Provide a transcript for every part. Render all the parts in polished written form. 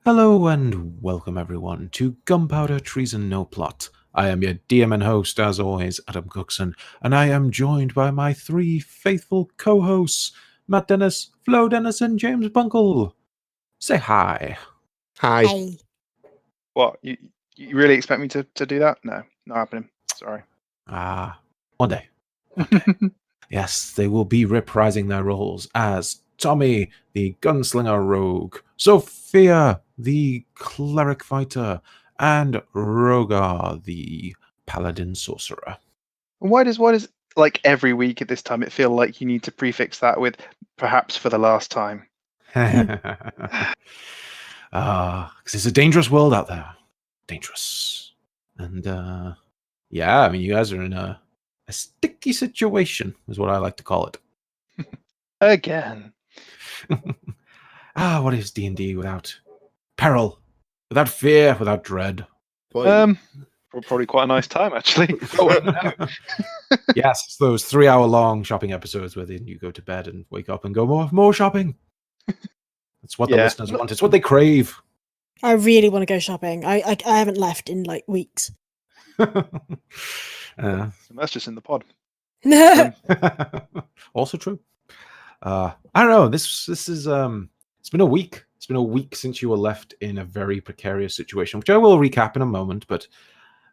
Hello and welcome everyone to Gunpowder, Treason, No Plot. I am your DM and host, as always, Adam Cookson, and I am joined by my three faithful co-hosts, Matt Dennis, Flo Dennis, and James Bunkle. Say hi. Hi. Hey. What? You really expect me to do that? No, not happening. Sorry. One day. Yes, they will be reprising their roles as Tommy, the gunslinger rogue, Sophia, the cleric fighter, and Rogar, the paladin sorcerer. Why does like every week at this time it feel like you need to prefix that with perhaps for the last time? Because it's a dangerous world out there. Dangerous. And, yeah, I mean, you guys are in a sticky situation, is what I like to call it. Again. What is D&D without peril, without fear, without dread? Probably quite a nice time, actually. Yes, it's those 3-hour-long shopping episodes where then you go to bed and wake up and go more shopping. That's what the listeners want. It's what they crave. I really want to go shopping. I haven't left in like weeks. That's just in the pod. Also true. I don't know. This is it's been a week. It's been a week since you were left in a very precarious situation, which I will recap in a moment. But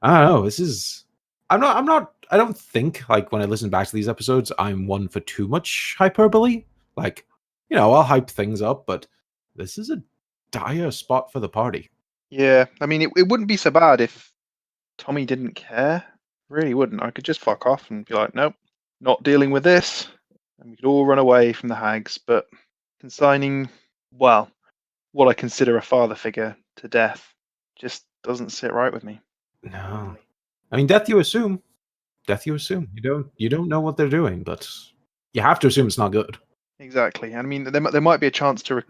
I don't know. This is. I don't think, like, when I listen back to these episodes, I'm one for too much hyperbole. Like, I'll hype things up, but this is a dire spot for the party. Yeah, I mean, it wouldn't be so bad if Tommy didn't care. Really wouldn't. I could just fuck off and be like, nope, not dealing with this. And we could all run away from the hags. But consigning, well, what I consider a father figure to death just doesn't sit right with me. No. I mean, death you assume. You don't know what they're doing, but you have to assume it's not good. Exactly. I mean, there might be a chance to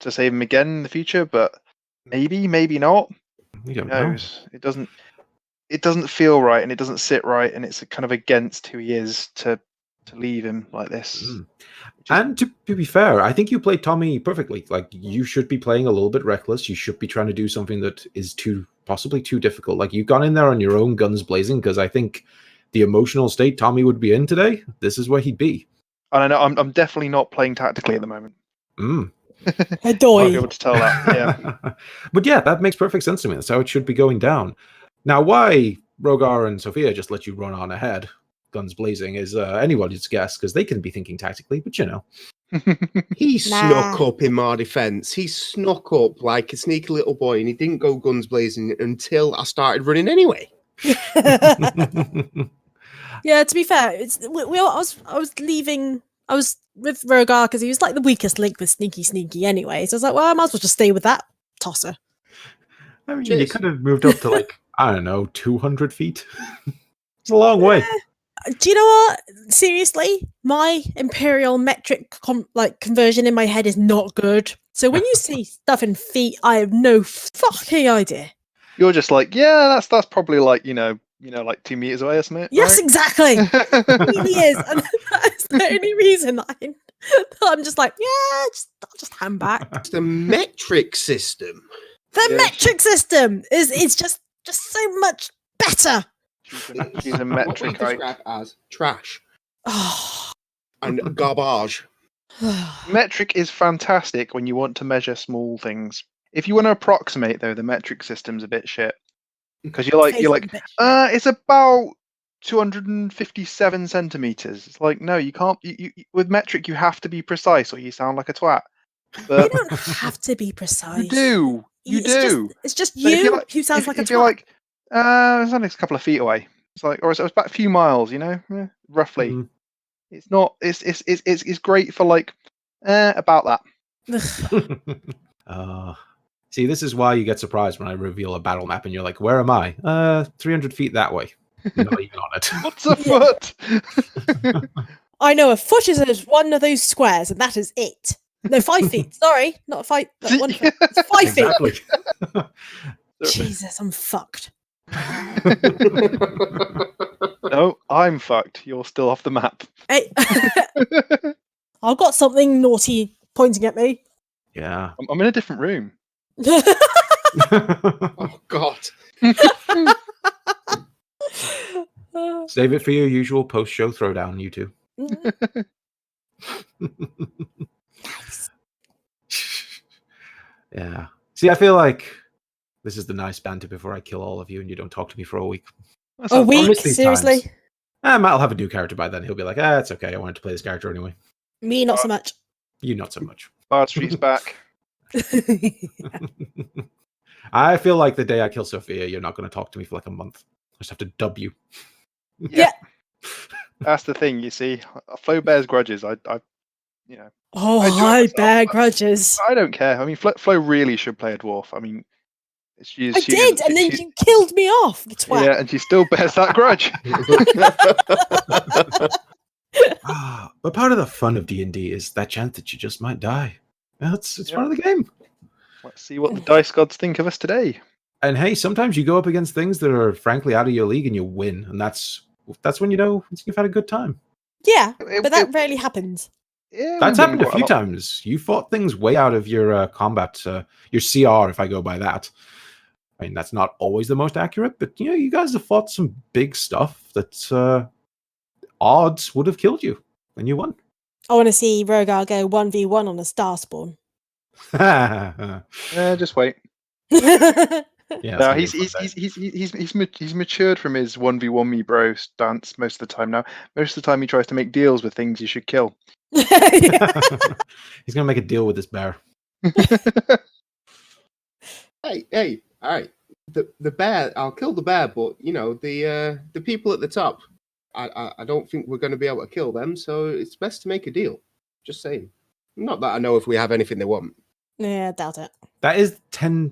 save him again in the future, but maybe not. We don't Who knows? Know. It doesn't feel right, and it doesn't sit right, and it's kind of against who he is to leave him like this. And to be fair, I think you played Tommy perfectly. Like, you should be playing a little bit reckless. You should be trying to do something that is possibly too difficult. Like, you've gone in there on your own, guns blazing, because I think the emotional state Tommy would be in today, this is where he'd be. I don't know. I'm definitely not playing tactically at the moment. I might be able to tell that. Yeah. But yeah, that makes perfect sense to me. That's how it should be going down. Now, why Rogar and Sophia just let you run on ahead, guns blazing, is anybody's guess, because they can be thinking tactically, but He snuck up in my defense. He snuck up like a sneaky little boy, and he didn't go guns blazing until I started running anyway. Yeah, to be fair, I was leaving. I was with Rogar because he was like the weakest link with sneaky anyway. So I was like, well, I might as well just stay with that tosser. I mean, you could have moved up to, like, I don't know, 200 feet. It's a long way. Do you know what? Seriously, my imperial metric conversion in my head is not good. So when you see stuff in feet, I have no fucking idea. You're just like, yeah, that's probably like like 2 meters away or something. Yes, right? Exactly. It really is, and that's the only reason I'm just like, yeah, I'll just hand back. It's the metric system. The metric system is just so much better. She's a metric. What we describe as trash and garbage. Metric is fantastic when you want to measure small things. If you want to approximate, though, the metric system's a bit shit. Because you're like, it's about 257 centimeters. It's like, no, you can't. You with metric, you have to be precise, or you sound like a twat. But you don't have to be precise. You do. It's just you who sounds like a twat. If you're like, it's only a couple of feet away. It's like, or it's about a few miles, roughly. Mm-hmm. It's not. It's great for like, about that. See, this is why you get surprised when I reveal a battle map and you're like, where am I? 300 feet that way. Not even on it. What's a foot? I know a foot is one of those squares, and that is it. No, 5 feet. Sorry, not 5. 1 foot. It's 5 feet. Jesus, I'm fucked. No, I'm fucked. You're still off the map. Hey. I've got something naughty pointing at me. Yeah. I'm in a different room. Oh God. Save it for your usual post-show throwdown, you two. Nice. Yeah. See, I feel like this is the nice banter before I kill all of you and you don't talk to me for a week. That A sounds week? miss these Seriously? times. Matt will have a new character by then. He'll be like, it's okay. I wanted to play this character anyway. Me, not so much. You not so much. Bard Street's back. I feel like the day I kill Sophia, you're not going to talk to me for like a month. I just have to dub you. Yeah. That's the thing, you see. Flo bears grudges. I Oh, I enjoy I myself, bear but- grudges. I don't care. I mean, Flo really should play a dwarf. I mean, she I did, and then you killed me off, the twat. Yeah, and she still bears that grudge. But part of the fun of D&D is that chance that you just might die. It's part of the game. Let's see what the dice gods think of us today. And hey, sometimes you go up against things that are frankly out of your league and you win, and that's when you know you've had a good time. Yeah, but that rarely happens. Yeah, That's we've happened a quite few lot. times. You fought things way out of your combat, your CR, if I go by that. I mean, that's not always the most accurate, but you guys have fought some big stuff that odds would have killed you, and you won. I want to see Rogar go 1v1 on a star spawn. Just wait. Yeah, No, he's matured from his 1v1 me bro stance most of the time now. Most of the time he tries to make deals with things you should kill. He's gonna make a deal with this bear. Hey, all right. The bear, I'll kill the bear, but the people at the top, I don't think we're going to be able to kill them. So it's best to make a deal. Just saying. Not that I know if we have anything they want. Yeah, doubt it. That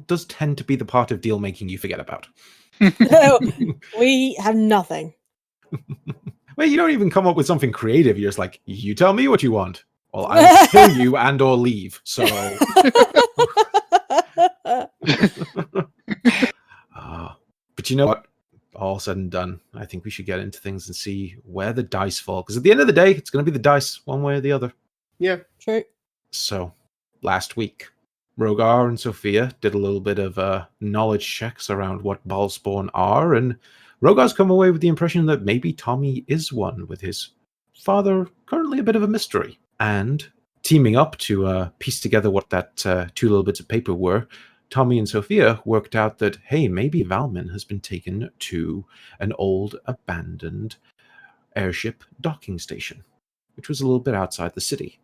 does tend to be the part of deal making you forget about. No, we have nothing. Well, you don't even come up with something creative. You're just like, you tell me what you want. Well, I'll kill you and or leave. So, but you know what? All said and done, I think we should get into things and see where the dice fall. Because at the end of the day, it's going to be the dice, one way or the other. Yeah. True. So, last week, Rogar and Sophia did a little bit of knowledge checks around what ballspawn are, and Rogar's come away with the impression that maybe Tommy is one, with his father currently a bit of a mystery. And teaming up to piece together what that two little bits of paper were, Tommy and Sophia worked out that, hey, maybe Valmin has been taken to an old abandoned airship docking station, which was a little bit outside the city.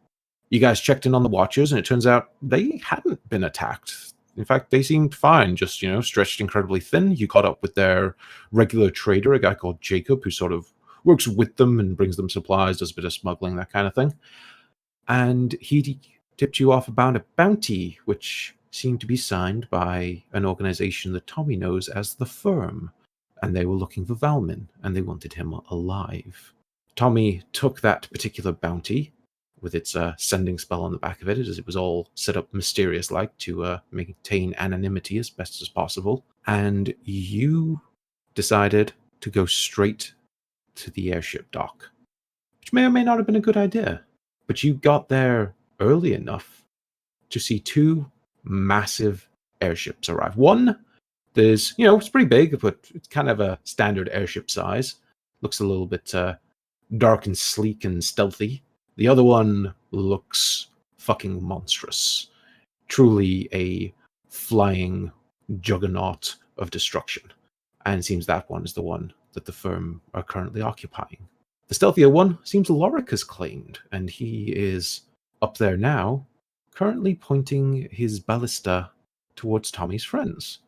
You guys checked in on the watchers, and it turns out they hadn't been attacked. In fact, they seemed fine, just, stretched incredibly thin. You caught up with their regular trader, a guy called Jacob, who sort of works with them and brings them supplies, does a bit of smuggling, that kind of thing. And he tipped you off about a bounty, which seemed to be signed by an organization that Tommy knows as the Firm. And they were looking for Valmin, and they wanted him alive. Tommy took that particular bounty, with its sending spell on the back of it, as it was all set up mysterious-like to maintain anonymity as best as possible. And you decided to go straight to the airship dock, which may or may not have been a good idea. But you got there early enough to see two massive airships arrive. One, there's, it's pretty big, but it's kind of a standard airship size. Looks a little bit dark and sleek and stealthy. The other one looks fucking monstrous. Truly a flying juggernaut of destruction. And it seems that one is the one that the Firm are currently occupying. The stealthier one seems Lorik has claimed, and he is up there now, currently pointing his ballista towards Tommy's friends.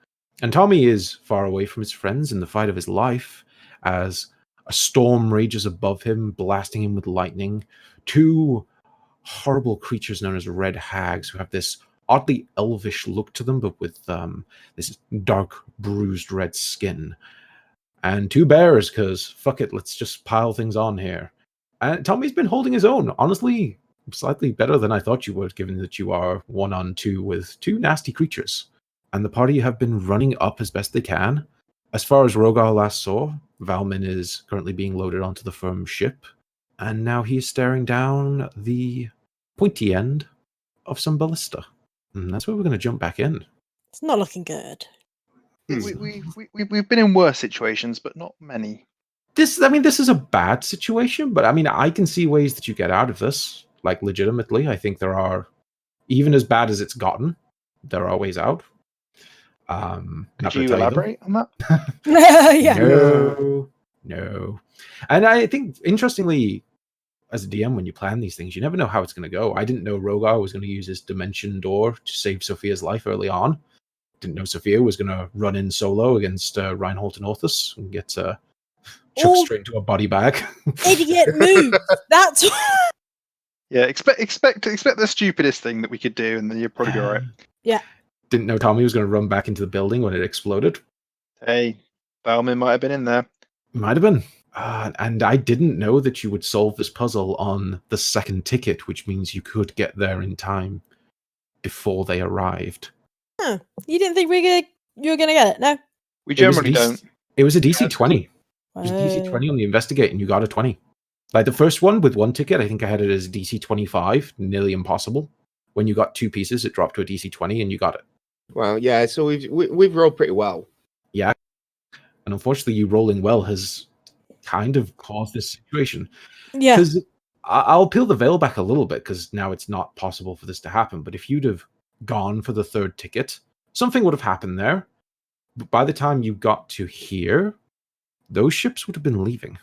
And Tommy is far away from his friends in the fight of his life, as a storm rages above him, blasting him with lightning. Two horrible creatures known as red hags, who have this oddly elvish look to them, but with this dark, bruised red skin. And two bears, because fuck it, let's just pile things on here. And Tommy's been holding his own, honestly, slightly better than I thought you would, given that you are 1-on-2 with two nasty creatures. And the party have been running up as best they can. As far as Rogar last saw, Valmin is currently being loaded onto the Firm ship, and now he's staring down the pointy end of some ballista. And that's where we're going to jump back in. It's not looking good. We've been in worse situations, but not many. This is a bad situation, but I mean, I can see ways that you get out of this. Like, legitimately, I think there are, even as bad as it's gotten, there are ways out. Could you elaborate on that? Yeah. No. And I think, interestingly, as a DM, when you plan these things, you never know how it's going to go. I didn't know Rogar was going to use his dimension door to save Sophia's life early on. Didn't know Sophia was going to run in solo against Reinhold and Orthus and get chucked straight into a body bag. Idiot move. That's Yeah, expect the stupidest thing that we could do, and then you'll probably be all right. Yeah. Didn't know Tommy was going to run back into the building when it exploded. Hey, Bauman might have been in there. Might have been. And I didn't know that you would solve this puzzle on the second ticket, which means you could get there in time before they arrived. Huh. You didn't think you were gonna get it, no? We generally don't. It was a DC 20. It was a DC 20 on the investigate, and you got a 20. Like the first one with one ticket, I think I had it as DC 25, nearly impossible. When you got two pieces, it dropped to a DC 20, and you got it. Well, yeah. So we've rolled pretty well. Yeah, and unfortunately, you rolling well has kind of caused this situation. Yeah. Because I'll peel the veil back a little bit, because now it's not possible for this to happen. But if you'd have gone for the third ticket, something would have happened there. But by the time you got to here, those ships would have been leaving.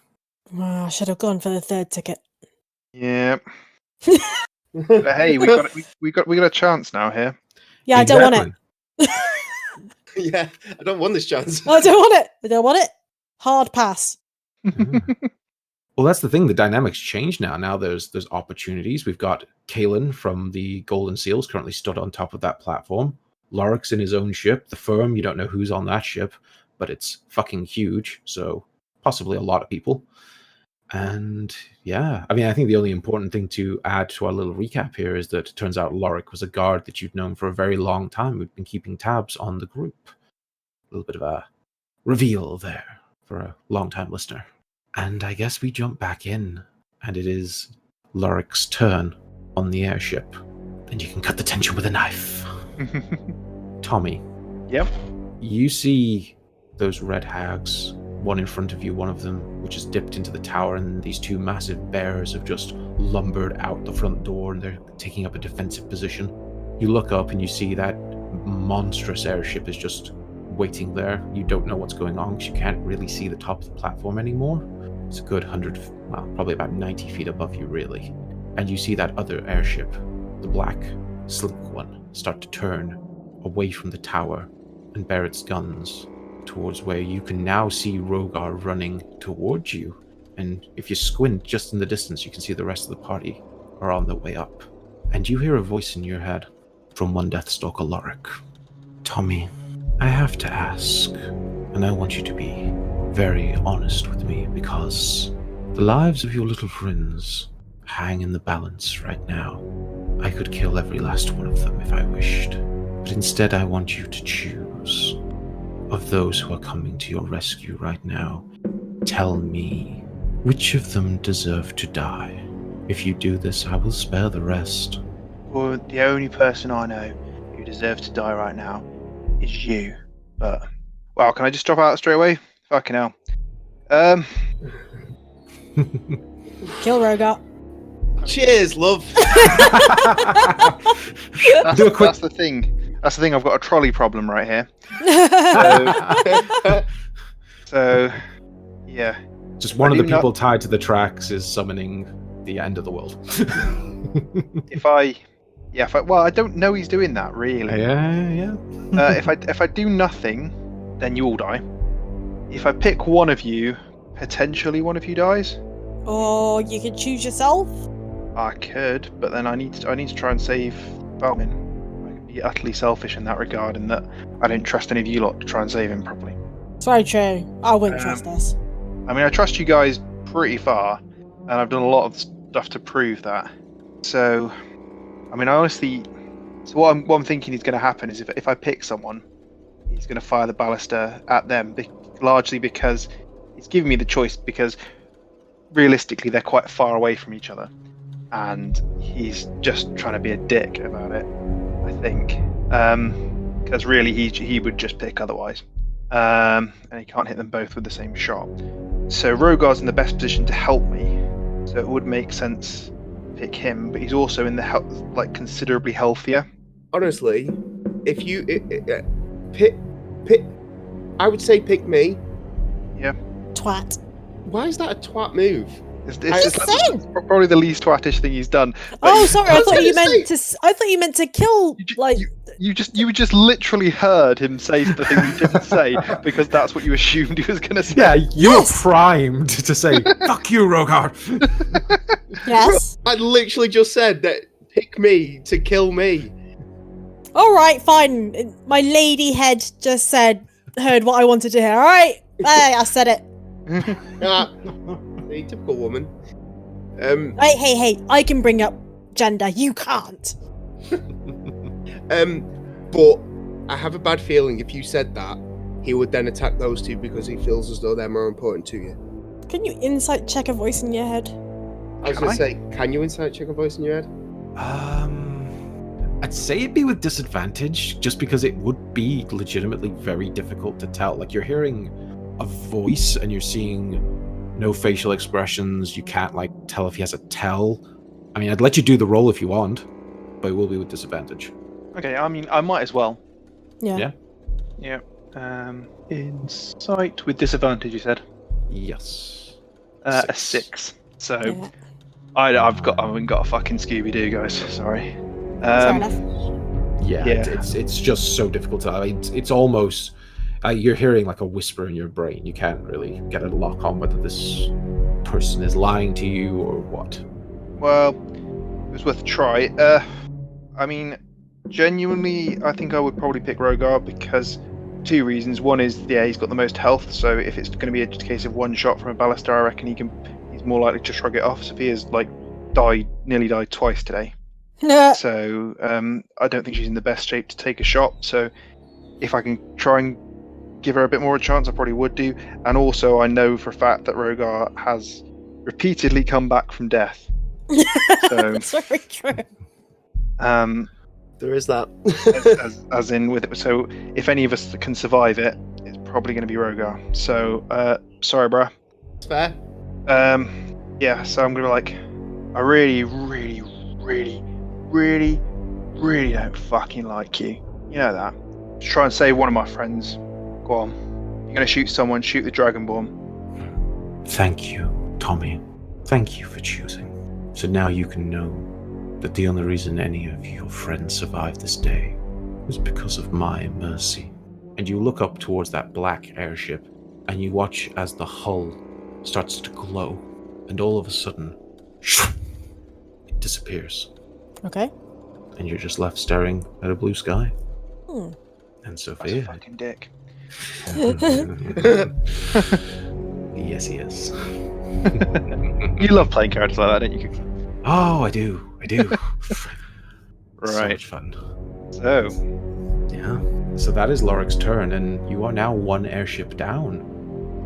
Well, I should have gone for the third ticket. Yeah. But hey, we got a chance now here. Yeah, Exactly. I don't want it. Yeah, I don't want this chance. I don't want it. I don't want it. Hard pass. Well, that's the thing. The dynamics change now. Now there's opportunities. We've got Kalen from the Golden Seals currently stood on top of that platform. Lorik's in his own ship. The Firm, you don't know who's on that ship, but it's fucking huge. So possibly a lot of people. And yeah, I mean, I think the only important thing to add to our little recap here is that it turns out Lorik was a guard that you'd known for a very long time. We've been keeping tabs on the group. A little bit of a reveal there for a long-time listener. And I guess we jump back in, and it is Lorik's turn on the airship. And you can cut the tension with a knife. Tommy. Yep. You see those red hags, one in front of you, one of them which has dipped into the tower, and these two massive bears have just lumbered out the front door, and they're taking up a defensive position. You look up and you see that monstrous airship is just waiting there. You don't know what's going on because you can't really see the top of the platform anymore. It's a good 100, well, probably about 90 feet above you, really. And you see that other airship, the black, sleek one, start to turn away from the tower and bear its guns towards where you can now see Rogar running towards you. And if you squint just in the distance, you can see the rest of the party are on their way up. And you hear a voice in your head from one Deathstalker Lorik. Tommy, I have to ask, and I want you to be very honest with me, because the lives of your little friends hang in the balance right now. I could kill every last one of them if I wished, but instead I want you to choose. Of those who are coming to your rescue right now, tell me, which of them deserve to die? If you do this, I will spare the rest. Well, the only person I know who deserves to die right now is you. But, wow, can I just drop out straight away? Fucking hell. Kill Rogar. Cheers, love. That's the thing. That's the thing. I've got a trolley problem right here. So yeah. Just one of the people tied to the tracks is summoning the end of the world. Well, I don't know he's doing that really. Yeah. If I do nothing, then you all die. If I pick one of you, potentially one of you dies. Or you could choose yourself. I could, but then I need to try and save Balmin. I could be utterly selfish in that regard, in that I don't trust any of you lot to try and save him properly. It's very true. I wouldn't trust us. I mean, I trust you guys pretty far, and I've done a lot of stuff to prove that. So, I mean, what I'm thinking is going to happen is if I pick someone, he's going to fire the ballista at them, largely because he's giving me the choice, because realistically they're quite far away from each other, and he's just trying to be a dick about it, I think. because really he would just pick otherwise, and he can't hit them both with the same shot. So Rogar's in the best position to help me, so it would make sense to pick him. But he's also in the considerably healthier. Honestly, if you pick, I would say pick me. Yeah. Twat. Why is that a twat move? It's probably the least twattish thing he's done. Oh, sorry. I thought you meant to. I thought you meant to kill. You just literally heard him say the thing you didn't say because that's what you assumed he was going to say. Yeah, you were primed to say "fuck you, Rogar." Yes. I literally just said that. Pick me to kill me. All right, fine. My lady head just heard what I wanted to hear. All right, hey, I said it. The typical woman. Hey! I can bring up gender. You can't. But I have a bad feeling if you said that, he would then attack those two because he feels as though they're more important to you. Can you insight check a voice in your head? I was going to say, can you insight check a voice in your head? I'd say it'd be with disadvantage, just because it would be legitimately very difficult to tell. Like, you're hearing a voice and you're seeing no facial expressions. You can't tell if he has a tell. I mean, I'd let you do the roll if you want, but it will be with disadvantage. Okay, I mean, I might as well. Yeah. Insight with disadvantage, you said? Yes. A 6. So yeah. I haven't got a fucking Scooby-Doo, guys. Sorry. Fair enough. Yeah. It's just so difficult to. It's almost you're hearing like a whisper in your brain. You can't really get a lock on whether this person is lying to you or what. Well, it was worth a try. I mean, genuinely, I think I would probably pick Rogar because 2 reasons. One is, he's got the most health, so if it's going to be a case of one shot from a ballista, I reckon he's more likely to shrug it off. Sophia's nearly died twice today. So I don't think she's in the best shape to take a shot. So if I can try and give her a bit more of a chance, I probably would do. And also, I know for a fact that Rogar has repeatedly come back from death. So, that's very true. There is that. as in with it. So if any of us can survive it, it's probably going to be Rogar. So sorry, bruh. It's fair. Yeah. So I'm gonna I really, really, really, really, really don't fucking like you. You know that. Just try and save one of my friends. Go on. You're gonna shoot someone. Shoot the Dragonborn. Thank you, Tommy. Thank you for choosing. So now you can know that the only reason any of your friends survived this day was because of my mercy. And you look up towards that black airship, and you watch as the hull starts to glow, and all of a sudden, it disappears. Okay. And you're just left staring at a blue sky. And That's Sophia. a fucking dick. Yes, he is. You love playing characters like that, don't you? Oh, I do. Right. So much fun. So. Yeah. So that is Lorik's turn, and you are now one airship down.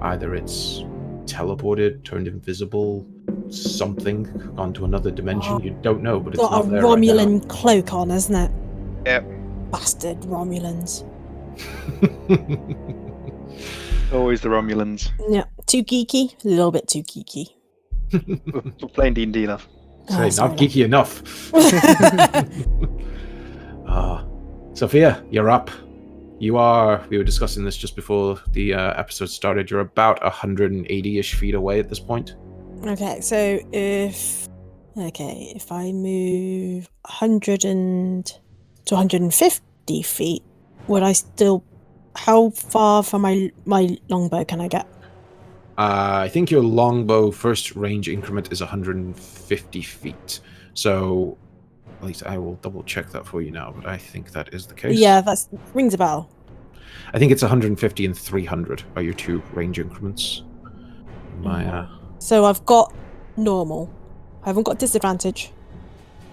Either it's teleported, turned invisible, something onto another dimension. You don't know, but it's got not a there Romulan right now. cloak on, isn't it? Yep. Bastard Romulans. Always the Romulans. Yeah, too geeky. A little bit too geeky. We're playing D&D, love. Say, not geeky enough. Sophia, you're up. We were discussing this just before the episode started. You're about 180-ish feet away at this point. Okay, so if I move 100 to 150 feet, would I still? How far from my longbow can I get? I think your longbow first range increment is 150 feet. So, at least I will double check that for you now, but I think that is the case. Yeah, that rings a bell. I think it's 150 and 300 are your 2 range increments. So I've got normal. I haven't got disadvantage.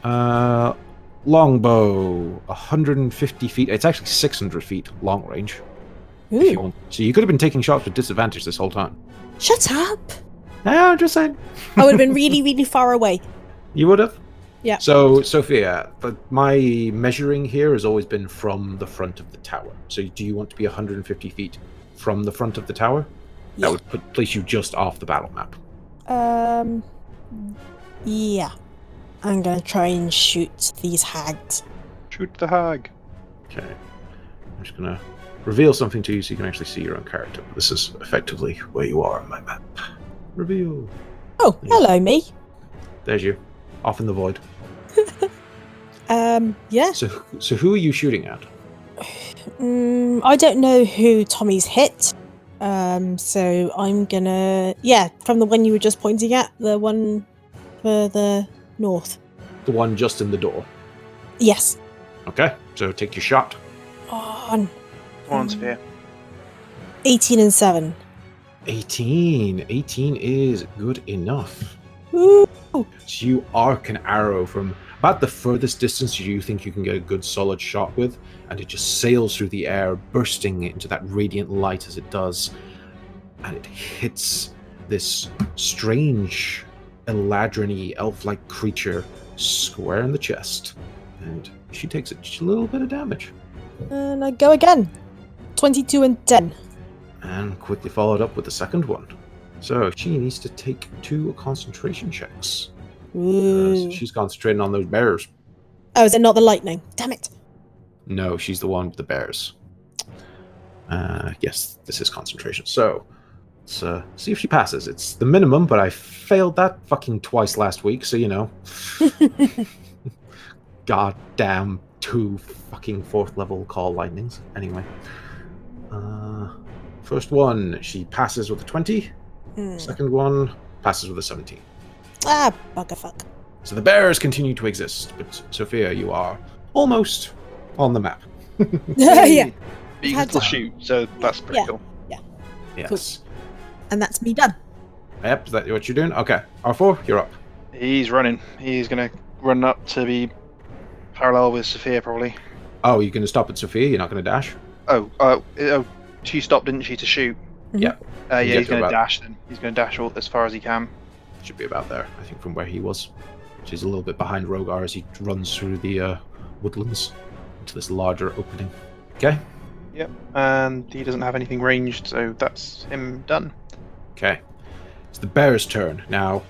Longbow, 150 feet. It's actually 600 feet long range. If you want. So you could have been taking shots with disadvantage this whole time. Shut up! No, I'm just saying. I would have been really, really far away. You would have? Yeah. So, Sophia, my measuring here has always been from the front of the tower. So do you want to be 150 feet from the front of the tower? Yeah. That would place you just off the battle map. Yeah. I'm gonna try and shoot these hags. Shoot the hag. Okay. I'm just going to reveal something to you so you can actually see your own character. This is effectively where you are on my map. Reveal. Oh, hello, me. There's you. Off in the void. Yeah. So who are you shooting at? I don't know who Tommy's hit. So I'm gonna, from the one you were just pointing at, the one further north. The one just in the door. Yes. Okay, so take your shot. On Come on, Sophia. 18 and 7. 18. 18 is good enough. Woo! So you arc an arrow from about the furthest distance you think you can get a good solid shot with, and it just sails through the air, bursting into that radiant light as it does, and it hits this strange, eladrin-y, elf-like creature square in the chest, and she takes a little bit of damage. And I go again. 22 and 10. And quickly followed up with the second one. So she needs to take 2 concentration checks. Ooh. She's concentrating on those bears. Oh, is it not the lightning? Damn it. No, she's the one with the bears. Yes, this is concentration. So let's see if she passes. It's the minimum, but I failed that fucking twice last week, so you know. Goddamn 2 fucking 4th level call lightnings. Anyway. First one, she passes with a 20. Second one, passes with a 17. Ah, bugger fuck. So the bears continue to exist, but Sophia, you are almost on the map. Yeah. But you can Had still to- shoot, so that's pretty Yeah. cool. Yes. And that's me done. Yep, is that what you're doing? Okay. R4, you're up. He's running. He's going to run up to be parallel with Sophia, probably. Oh, you're going to stop at Sophia? You're not going to dash? Oh, she stopped, didn't she, to shoot? Yeah. Yeah, You get he's to going to about- dash then. He's going to dash as far as he can. Should be about there, I think, from where he was. She's a little bit behind Rogar as he runs through the woodlands into this larger opening. Okay? Yep, and he doesn't have anything ranged, so that's him done. Okay. It's the bears' turn. Now,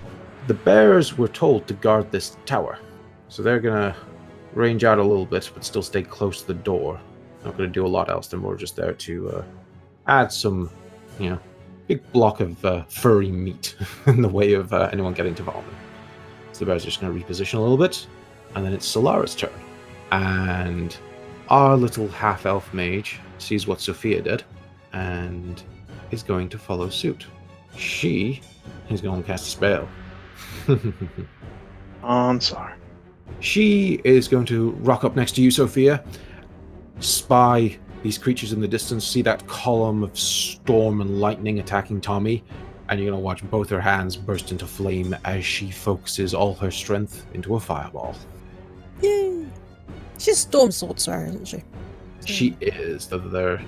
the bears were told to guard this tower. So they're going to range out a little bit, but still stay close to the door. Not going to do a lot else. They're more just there to add some, big block of furry meat in the way of anyone getting to vomit. So the bears are just going to reposition a little bit, and then it's Solara's turn. And our little half-elf mage sees what Sophia did, and is going to follow suit. She is going to cast a spell. Ansar. She is going to rock up next to you, Sophia, spy these creatures in the distance, see that column of storm and lightning attacking Tommy, and you're going to watch both her hands burst into flame as she focuses all her strength into a fireball. Yay. She's a storm sorcerer, isn't she? She is, though they're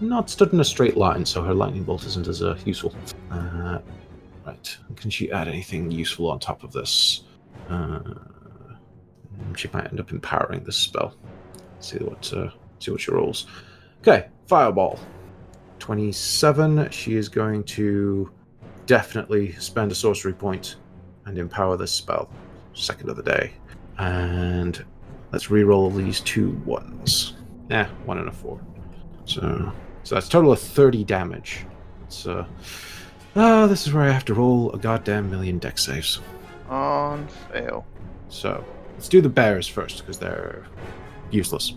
not stood in a straight line, so her lightning bolt isn't as useful. Right, can she add anything useful on top of this? She might end up empowering this spell. See what she rolls. Okay, fireball. 27. She is going to definitely spend a sorcery point and empower this spell. Second of the day. And let's re-roll these 2 1s. 1 and a 4. So that's a total of 30 damage. It's this is where I have to roll a goddamn million dex saves. On fail. So let's do the bears first, because they're useless.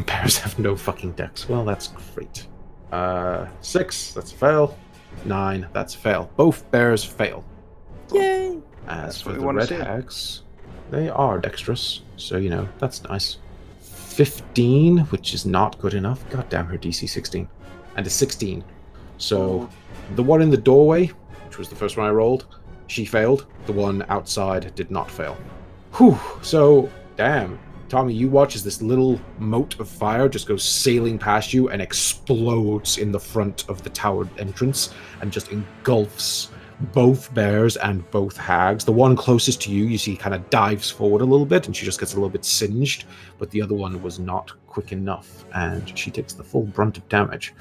Bears have no fucking dex. Well, that's great. 6, that's a fail. 9, that's a fail. Both bears fail. Yay! As That's for what we the wanna red see. hags, they are dexterous, so that's nice. 15, which is not good enough. God damn, her DC 16. And a 16. So the one in the doorway, which was the first one I rolled, she failed. The one outside did not fail. Whew. So, damn. Tommy, you watch as this little mote of fire just goes sailing past you and explodes in the front of the tower entrance and just engulfs both bears and both hags. The one closest to you, you see, kind of dives forward a little bit, and she just gets a little bit singed, but the other one was not quick enough, and she takes the full brunt of damage,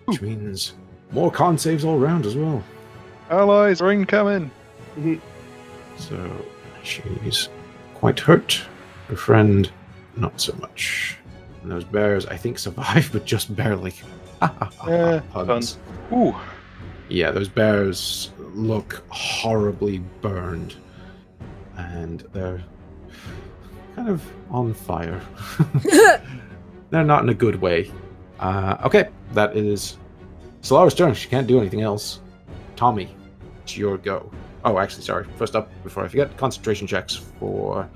which means more con saves all around as well. Allies are incoming. So she's quite hurt. Her friend, not so much. And those bears, I think, survive, but just barely. Puns. Ooh. Yeah, those bears look horribly burned, and they're kind of on fire. They're not in a good way. Okay, that is Solara's turn. She can't do anything else. Tommy, it's your go. Oh, actually, sorry. First up, before I forget, concentration checks for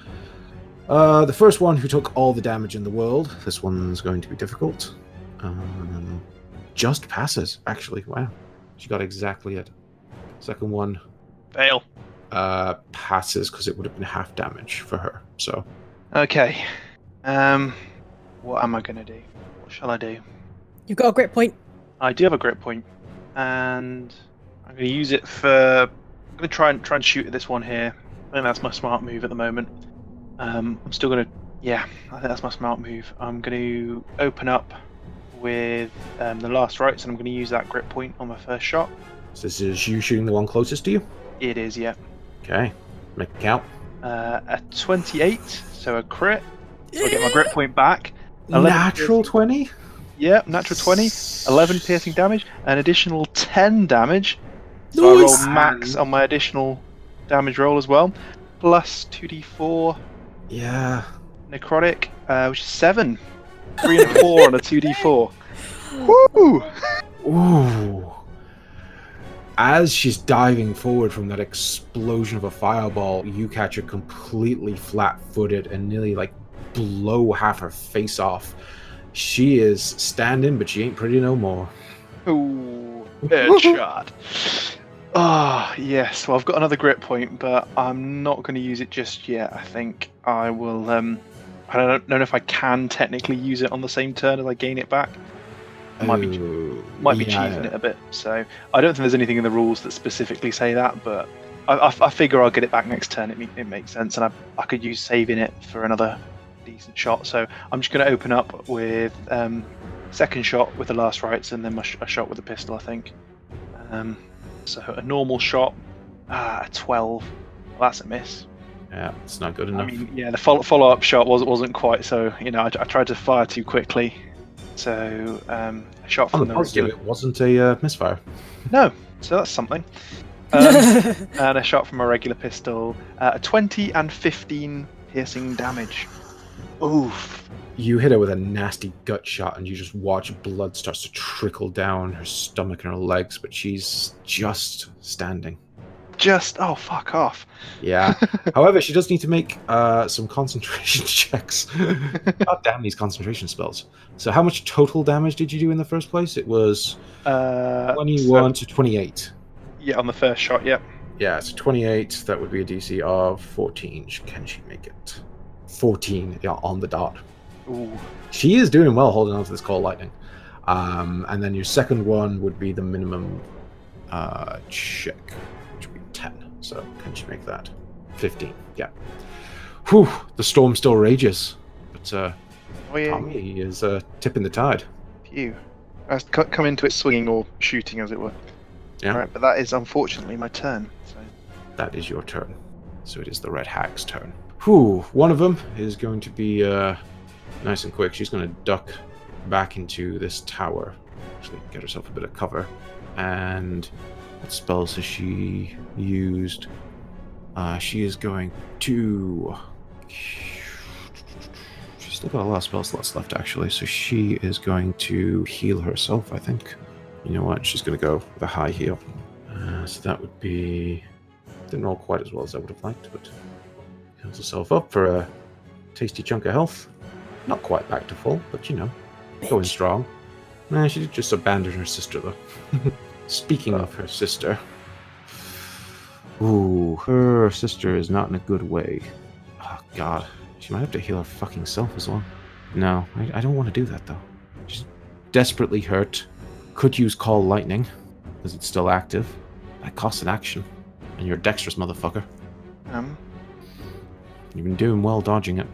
the first one who took all the damage in the world. This one's going to be difficult. Just passes, actually. Wow. She got exactly it. Second one. Fail. Passes because it would have been half damage for her. So. Okay. What am I going to do? What shall I do? You've got a grit point. I do have a grit point, and I'm going to use it for. I'm going to try and shoot at this one here. I think that's my smart move at the moment. I'm still going to. Yeah, I think that's my smart move. I'm going to open up with the last rites, and I'm going to use that grit point on my first shot. So this is you shooting the one closest to you? It is, yeah. Okay, make it count. A 28, so a crit. So I get my grit point back. Natural 20? Yeah, natural 20. 11 piercing damage, an additional 10 damage. So I roll max on my additional damage roll as well. Plus 2d4. Yeah. Necrotic, which is 7. 3 and 4 on a 2d4. Woo! Ooh. As she's diving forward from that explosion of a fireball, you catch her completely flat-footed and nearly blow half her face off. She is standing, but she ain't pretty no more. Ooh, headshot. Ah, yes. Well, I've got another grit point, but I'm not going to use it just yet. I think I will. I don't know if I can technically use it on the same turn as I gain it back. Might be cheating it a bit. So I don't think there's anything in the rules that specifically say that, but I figure I'll get it back next turn. It makes sense, and I could use saving it for another decent shot. So I'm just going to open up with second shot with the last rites, and then a shot with the pistol, I think. So a normal shot, a 12. Well, that's a miss. Yeah, it's not good enough. I mean, yeah, the follow-up shot wasn't quite so. I tried to fire too quickly. So a shot from the positive, it wasn't a misfire. No, so that's something. And a shot from a regular pistol, a 20 and 15 piercing damage. Oof. You hit her with a nasty gut shot, and you just watch blood starts to trickle down her stomach and her legs, but she's just standing. Oh, fuck off. Yeah. However, she does need to make some concentration checks. God damn these concentration spells. So how much total damage did you do in the first place? It was 21 to 28. Yeah, on the first shot, yeah. Yeah, so 28, that would be a DC of 14. Can she make it? 14, yeah, on the dot. Ooh. She is doing well holding on to this cold lightning. And then your second one would be the minimum check, which would be 10. So can she make that? 15, yeah. Whew, the storm still rages. But Tommy is tipping the tide. Phew. I come into it swinging or shooting, as it were. Yeah. Right, but that is unfortunately my turn. So. That is your turn. So it is the Red Hag's turn. Whew, one of them is going to be nice and quick. She's going to duck back into this tower. Actually, get herself a bit of cover. And what spells has she used? She is going to... She's still got a lot of spell slots left, actually. So she is going to heal herself, I think. You know what? She's going to go with a high heal. So that would be... Didn't roll quite as well as I would have liked, but... Heals herself up for a tasty chunk of health. Not quite back to full, but going strong. Nah, she did just abandon her sister, though. Speaking of her sister... Ooh, her sister is not in a good way. Oh, God. She might have to heal her fucking self as well. No, I don't want to do that, though. She's desperately hurt. Could use Call Lightning, because it's still active. That costs an action. And you're a dexterous motherfucker. You've been doing well dodging it.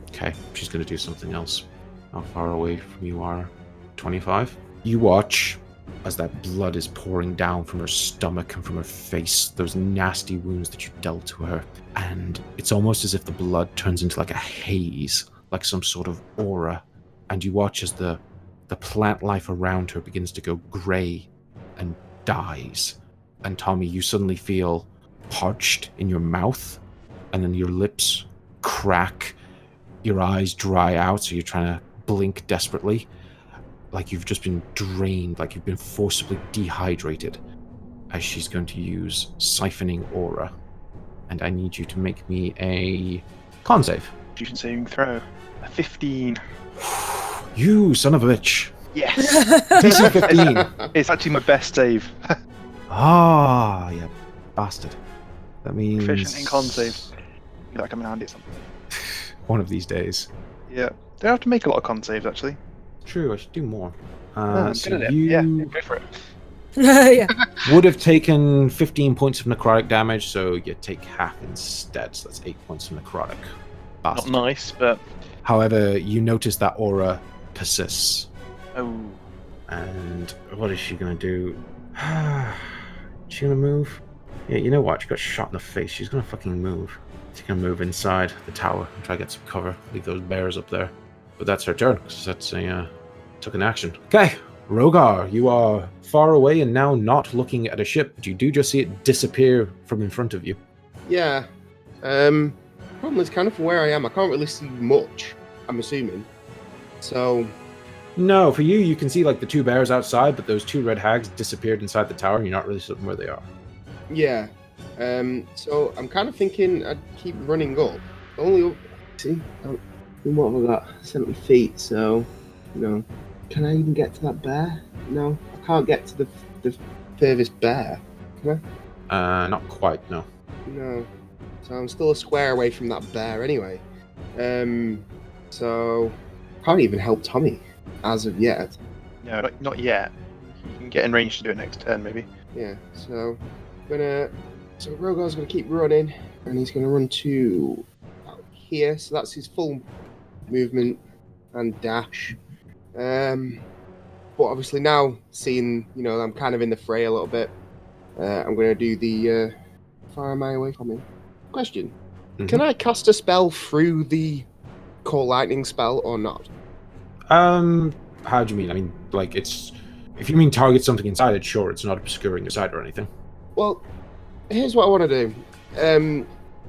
Okay, she's going to do something else. How far away from you are? 25? You watch as that blood is pouring down from her stomach and from her face, those nasty wounds that you dealt to her. And it's almost as if the blood turns into like a haze, like some sort of aura. And you watch as the plant life around her begins to go grey and dies. And Tommy, you suddenly feel parched in your mouth, and then your lips crack, your eyes dry out, so you're trying to blink desperately, like you've just been drained, like you've been forcibly dehydrated, as she's going to use Siphoning Aura. And I need you to make me a con save. Constitution saving throw. A 15. You son of a bitch. Yes! DC 15. It's actually my best save. Ah, you bastard. That means... Proficient in con save. You're like, I'm in handy at something. One of these days. Yeah. Don't have to make a lot of con saves, actually. True, I should do more. I'm So good at it. you Yeah, go for it. Yeah. would have taken 15 points of necrotic damage, so you take half instead. So that's 8 points of necrotic. Not Bastard. nice, but... However, you notice that aura persists. Oh. And what is she going to do? She going to move? Yeah, you know what? She got shot in the face. She's going to fucking move. She's going to move inside the tower and try to get some cover. Leave those bears up there. But that's her turn, because that's a... took an action. Okay, Rogar, you are far away and now not looking at a ship, but you do just see it disappear from in front of you. Yeah. Problem is kind of where I am. I can't really see much, I'm assuming. So... No, for you, you can see like the two bears outside, but those two red hags disappeared inside the tower, and you're not really certain where they are. Yeah. So I'm kind of thinking I'd keep running up. Only up... See? What have I got? 70 feet, so... Can I even get to that bear? No. I can't get to the furthest bear. Can I? Not quite, no. No. So I'm still a square away from that bear anyway. So... Can't even help Tommy. As of yet. No, not yet. You can get in range to do it next turn, maybe. Yeah, so... So Rogar's gonna keep running, and he's gonna run to... out here, so that's his full movement and dash. But obviously now, seeing, I'm kind of in the fray a little bit, I'm going to do the... far am I away from him? Question. Mm-hmm. Can I cast a spell through the Call Lightning spell or not? How do you mean? I mean, like, it's... If you mean target something inside it, sure, it's not obscuring the side or anything. Well, here's what I want to do.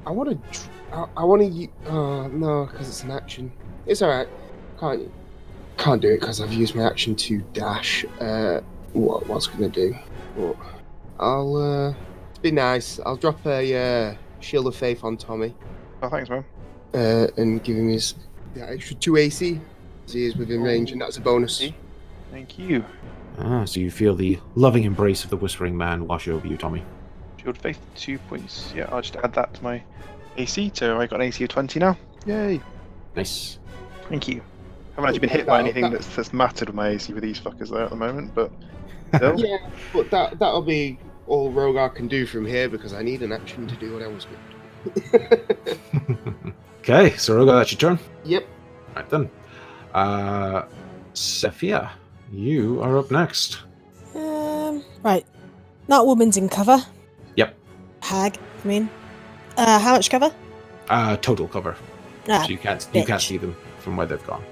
I want to... Oh, no, because it's an action. It's alright. Can't do it because I've used my action to dash. What's gonna do? But I'll be nice. I'll drop a Shield of Faith on Tommy. Oh, thanks, man. And give him his extra 2 AC as he is within range, and that's a bonus. Thank you. So you feel the loving embrace of the Whispering Man wash over you, Tommy. Shield of Faith, 2 points. Yeah, I'll just add that to my AC, so I got an AC of 20 now. Yay! Nice. Thank you. I haven't actually been hit by anything that's mattered with my AC with these fuckers there at the moment, but still. Yeah, but that'll be all Rogar can do from here because I need an action to do what I was going to do. Okay, so Rogar, that's your turn. Yep. Right then. Sophia, you are up next. Right. That woman's in cover. Yep. Hag, I mean. How much cover? Total cover. Ah, So you can't see them from where they've gone.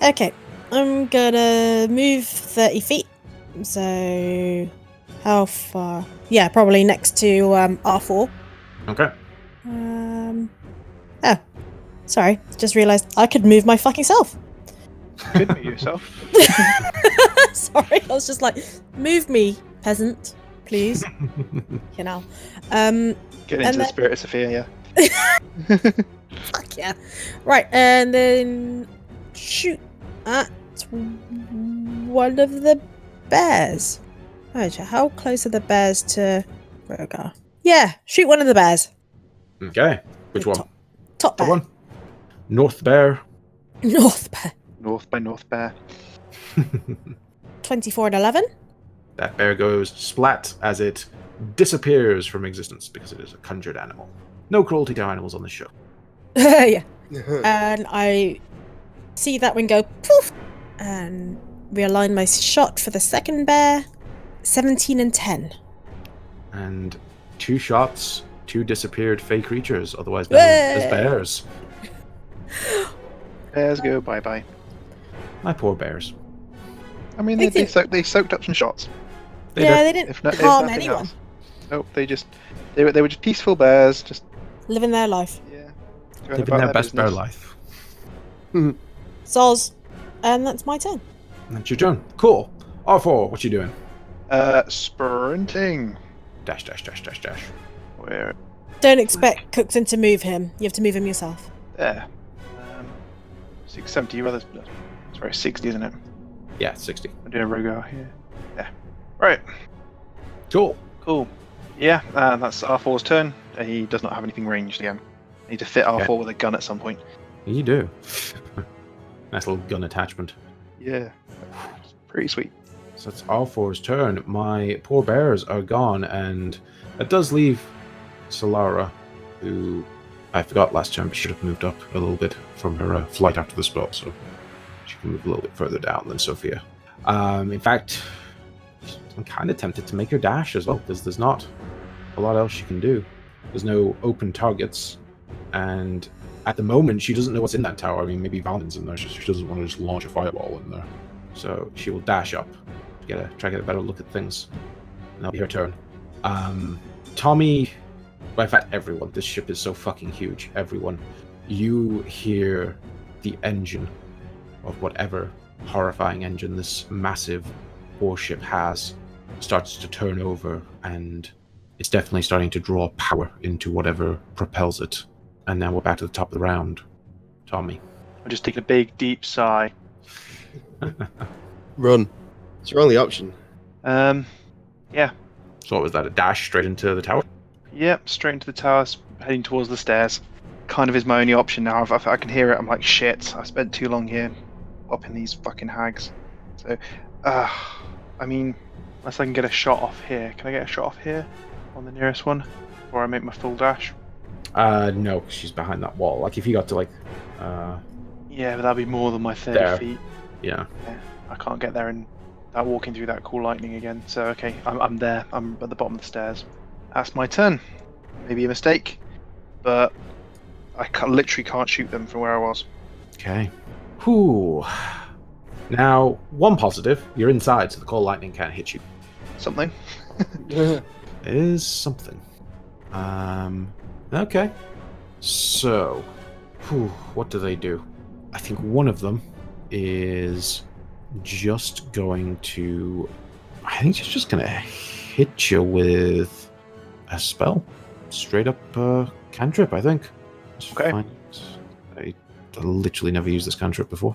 okay. I'm gonna move 30 feet. So, how far? Yeah, probably next to R4. Okay. Oh, sorry. Just realised I could move my fucking self. Could move yourself. Sorry, I was just like, move me, peasant, please. Get into the spirit of Sophia, yeah. Fuck yeah. Right, and then shoot at one of the bears. How close are the bears to Rogar? Yeah, shoot one of the bears. Okay. Which one? Top bear. one. North Bear. North bear. North Bear. 24 and 11. That bear goes splat as it disappears from existence because it is a conjured animal. No cruelty to animals on this show. Yeah. And I see that one go poof and realign my shot for the second bear. 17 and 10. And 2 shots, 2 disappeared fey creatures, otherwise known as bears. Bears go bye-bye. My poor bears. I mean, they soaked up some shots. They They didn't harm anyone. Else. Nope, they were just peaceful bears, just Living their life. going living about their best bear business. life. Soz. And that's my turn. That's your turn. Cool. R4, what you doing? Sprinting. Dash, dash, dash, dash, dash. Where? Don't expect Cookson to move him. You have to move him yourself. There. 670. Well, sorry, 60, isn't it? Yeah, 60. I'm doing a Rogar here. Yeah. Right. Cool. Cool. Yeah, that's R4's turn. He does not have anything ranged again. I need to fit R4 with a gun at some point. You do. Nice little gun attachment. Yeah. Pretty sweet. So it's R4's turn. My poor bears are gone, and it does leave Solara, who I forgot last time, but should have moved up a little bit from her flight after the spell, so she can move a little bit further down than Sophia. In fact, I'm kind of tempted to make her dash as well, because there's not a lot else she can do. There's no open targets, and at the moment, she doesn't know what's in that tower. I mean, maybe Valentin's in there. She doesn't want to just launch a fireball in there. So she will dash up to try to get a better look at things. And that'll be her turn. Tommy, well, in fact, everyone. This ship is so fucking huge. Everyone. You hear the engine of whatever horrifying engine this massive warship has starts to turn over, and it's definitely starting to draw power into whatever propels it. And now we're back to the top of the round. Tommy. I'm just taking a big, deep sigh. Run. It's your only option. Yeah. So what was that? A dash straight into the tower? Yep, straight into the tower, heading towards the stairs. Kind of is my only option now. If I can hear it, I'm like, shit, I spent too long here popping these fucking hags. So, I mean, unless I can get a shot off here. Can I get a shot off here on the nearest one before I make my full dash? No, 'cause she's behind that wall. Like, if you got to, like, Yeah, but that'd be more than my 30 there. feet. Yeah. I can't get there and without walking through that cool lightning again. So, okay, I'm there. I'm at the bottom of the stairs. That's my turn. Maybe a mistake, but I literally can't shoot them from where I was. Okay. Whew. Now, one positive, you're inside, so the cold lightning can't hit you. Something. It is something. Okay. So, what do they do? I think one of them is just going to... I think she's just going to hit you with a spell. Straight up cantrip, I think. Okay. I literally never used this cantrip before.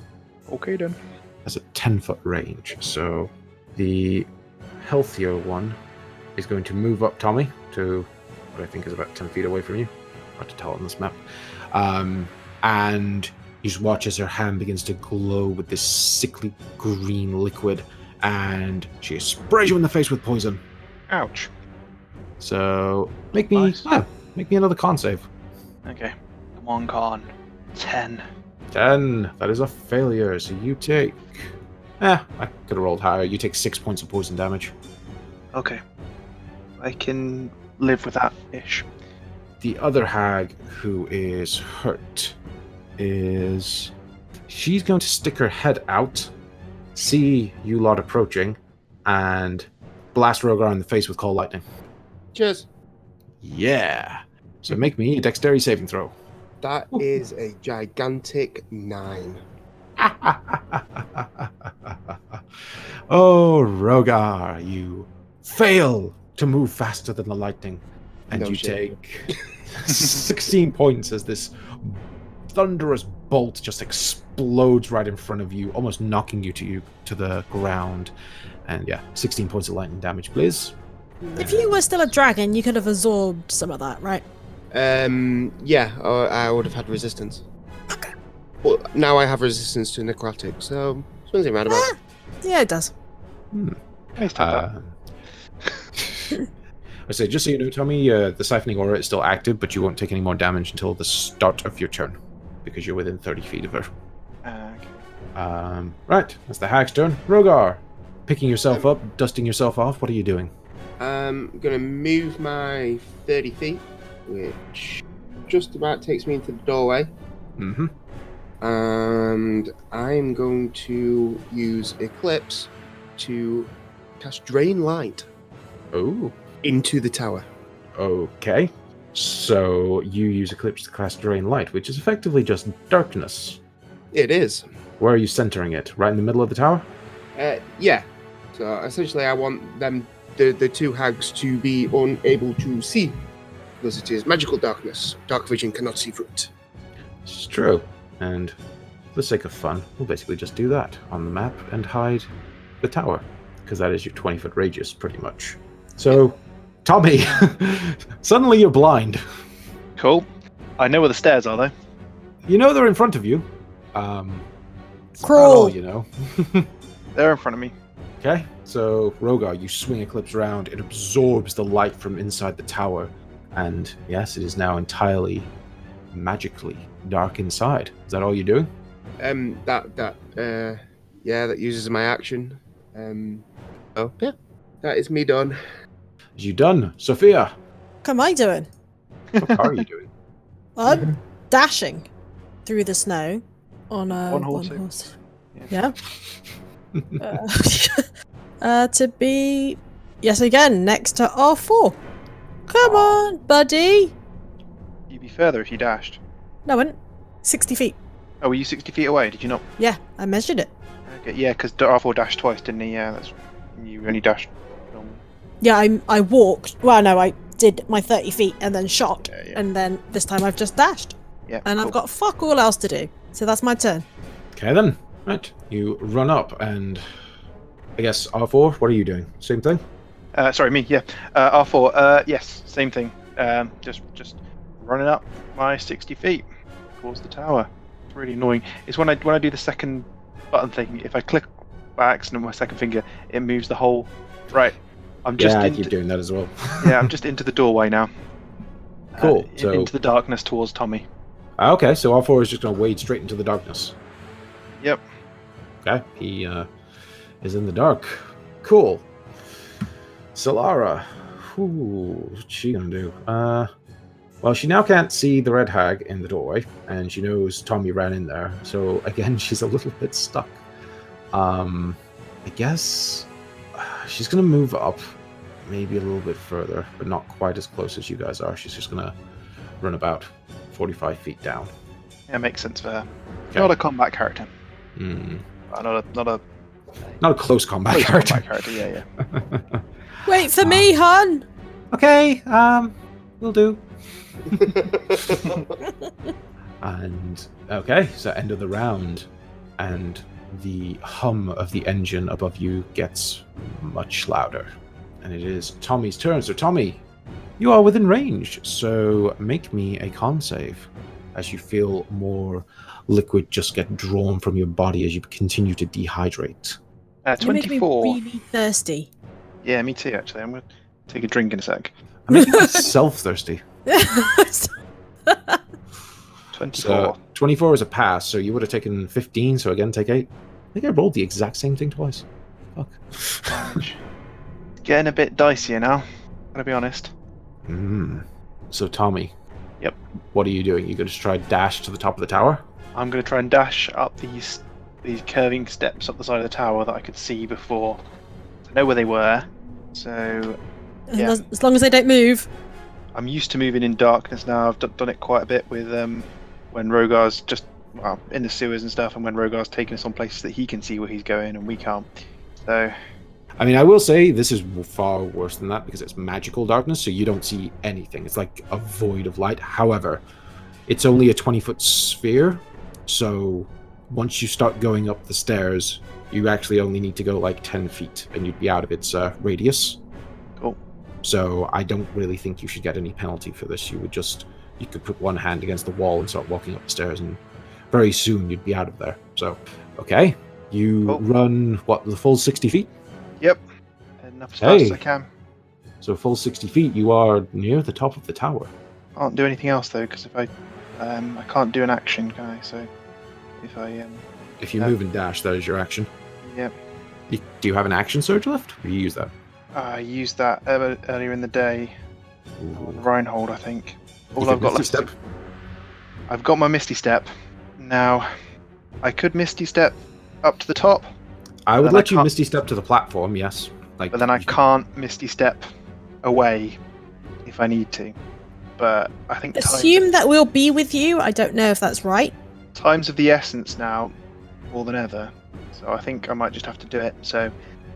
Okay, then. Has a 10-foot range, so the healthier one is going to move up Tommy to what I think is about 10 feet away from you. Hard to tell on this map. And you just watch as her hand begins to glow with this sickly green liquid, and she sprays you in the face with poison. Ouch. So make me Nice. make me another con save. Okay. Come on, con. 10. 10. That is a failure. So you take... I could have rolled higher. You take 6 points of poison damage. Okay. I can live with that-ish. The other hag who is hurt is... She's going to stick her head out, see you lot approaching, and blast Rogar in the face with cold lightning. Cheers. Yeah. So make me a dexterity saving throw. That is a gigantic 9. Oh, Rogar, you fail to move faster than the lightning, and No you shit. take 16 points as this thunderous bolt just explodes right in front of you, almost knocking you to the ground. And yeah, 16 points of lightning damage, please. If you were still a dragon, you could have absorbed some of that, right? Yeah, I would have had resistance. Okay. Well, now I have resistance to necrotic, so swings it roundabout. Yeah, it does. Nice to have that. I say, just so you know, Tommy, the siphoning aura is still active, but you won't take any more damage until the start of your turn, because you're within 30 feet of her. Okay. Right, that's the hag's turn. Rogar, picking yourself up, dusting yourself off, what are you doing? I'm going to move my 30 feet, which just about takes me into the doorway. Mm-hmm. And I'm going to use Eclipse to cast Drain Light Oh. into the tower. Okay. So you use Eclipse to cast Drain Light, which is effectively just darkness. It is. Where are you centering it? Right in the middle of the tower? Yeah. So essentially I want them, the two hags, to be unable to see, because it is magical darkness. Dark vision cannot see through it. It's true. And for the sake of fun, we'll basically just do that on the map and hide the tower, because that is your 20-foot radius, pretty much. So, Tommy, suddenly you're blind. Cool. I know where the stairs are, though. You know they're in front of you. It's about Crawl. all you know. They're in front of me. Okay, so Rogar, you swing Eclipse around, it absorbs the light from inside the tower, and yes, it is now entirely magically dark inside. Is that all you're doing? That uses my action. Yeah, that is me done. Is you done? Sophia, What am I doing? what are you doing? I'm dashing through the snow on a One horse. horse. Yeah. To be, yes, again, next to R4. Come on, buddy. You'd be further if you dashed. No, I went 60 feet. Oh, were you 60 feet away? Did you not? Yeah, I measured it. Okay, yeah, because R4 dashed twice, didn't he? Yeah, that's you only dashed. Yeah, I walked. Well, no, I did my 30 feet and then shot. Yeah. And then this time I've just dashed. Yeah. And cool. I've got fuck all else to do. So that's my turn. Okay then. Right. You run up and I guess R4, what are you doing? Same thing? Sorry, me. Yeah. R4. Yes, same thing. Just running up my 60 feet towards the tower. It's really annoying. It's when I do the second button thing. If I click by accident with my second finger, it moves the whole. Right. I'm just. I keep doing that as well. Yeah, I'm just into the doorway now. Cool. So Into the darkness towards Tommy. okay, so R4 is just going to wade straight into the darkness. Yep. Okay, he is in the dark. Cool. Solara, what's she gonna do? Well, she now can't see the red hag in the doorway, and she knows Tommy ran in there. So again, she's a little bit stuck. I guess she's gonna move up, maybe a little bit further, but not quite as close as you guys are. She's just gonna run about 45 feet down. Yeah, makes sense for her. Okay. Not a combat character. Not a close combat character. Combat character. Yeah. Wait for me, hun. Okay, will do. And okay, so end of the round, and the hum of the engine above you gets much louder, and it is Tommy's turn. So Tommy, you are within range, so make me a con save as you feel more liquid just get drawn from your body as you continue to dehydrate. You make me 24. really thirsty. Yeah, me too. Actually, I'm gonna take a drink in a sec. I'm making myself thirsty. 24. So 24 is a pass, so you would have taken 15, so again take 8. I think I rolled the exact same thing twice. Fuck. Getting a bit dicier now. Gotta be honest. So Tommy. Yep. What are you doing? You gonna just try dash to the top of the tower? I'm gonna try and dash up these curving steps up the side of the tower that I could see before. I know where they were, so yeah. As long as they don't move. I'm used to moving in darkness now. I've done it quite a bit with when Rogar's just in the sewers and stuff, and when Rogar's taking us on places that he can see where he's going and we can't. So I mean, I will say this is far worse than that because it's magical darkness, so you don't see anything. It's like a void of light. However, it's only a 20-foot sphere, so once you start going up the stairs, you actually only need to go like 10 feet and you'd be out of its radius. Cool. So I don't really think you should get any penalty for this. You could put one hand against the wall and start walking up the stairs, and very soon you'd be out of there. So, okay. You run, the full 60 feet? Yep. Enough as fast as I can. So full 60 feet, you are near the top of the tower. Can't do anything else though, because if I can't do an action, can I? So if I If you move and dash, that is your action. Yep. Do you have an action surge left? Or you use that? I used that earlier in the day. On the Reinhold, I think. All I've got left. Step. I've got my Misty Step. Now, I could Misty Step up to the top. I would let you Misty Step to the platform, yes. But then I can't Misty Step away if I need to. But I think assume that we'll be with you. I don't know if that's right. Time's of the essence now, more than ever. So I think I might just have to do it. So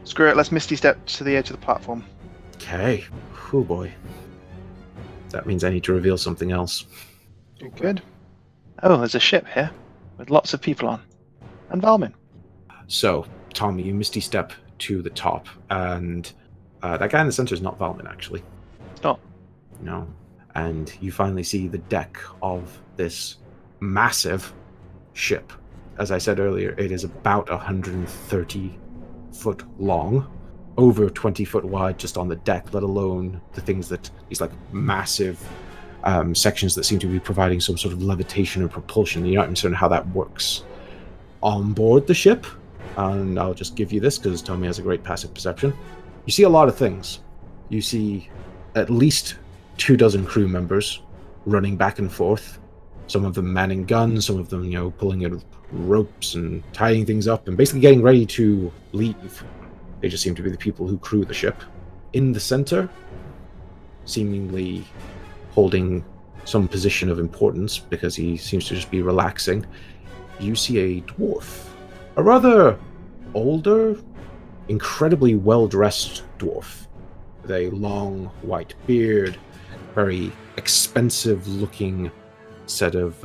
screw it. Let's Misty Step to the edge of the platform. Okay. Oh boy. That means I need to reveal something else. Good. Oh, there's a ship here with lots of people on, and Valmin. So, Tommy, you Misty Step to the top, and that guy in the center is not Valmin, actually. It's not. No. And you finally see the deck of this massive ship. As I said earlier, it is about 130 foot long, over 20 foot wide just on the deck, let alone the things that these like massive sections that seem to be providing some sort of levitation or propulsion. You're not even certain how that works on board the ship. And I'll just give you this because Tommy has a great passive perception. You see a lot of things. You see at least 24 crew members running back and forth. Some of them manning guns, some of them, pulling at ropes and tying things up and basically getting ready to leave. They just seem to be the people who crew the ship. In the center, seemingly holding some position of importance because he seems to just be relaxing, you see a dwarf. A rather older, incredibly well-dressed dwarf with a long white beard, very expensive-looking set of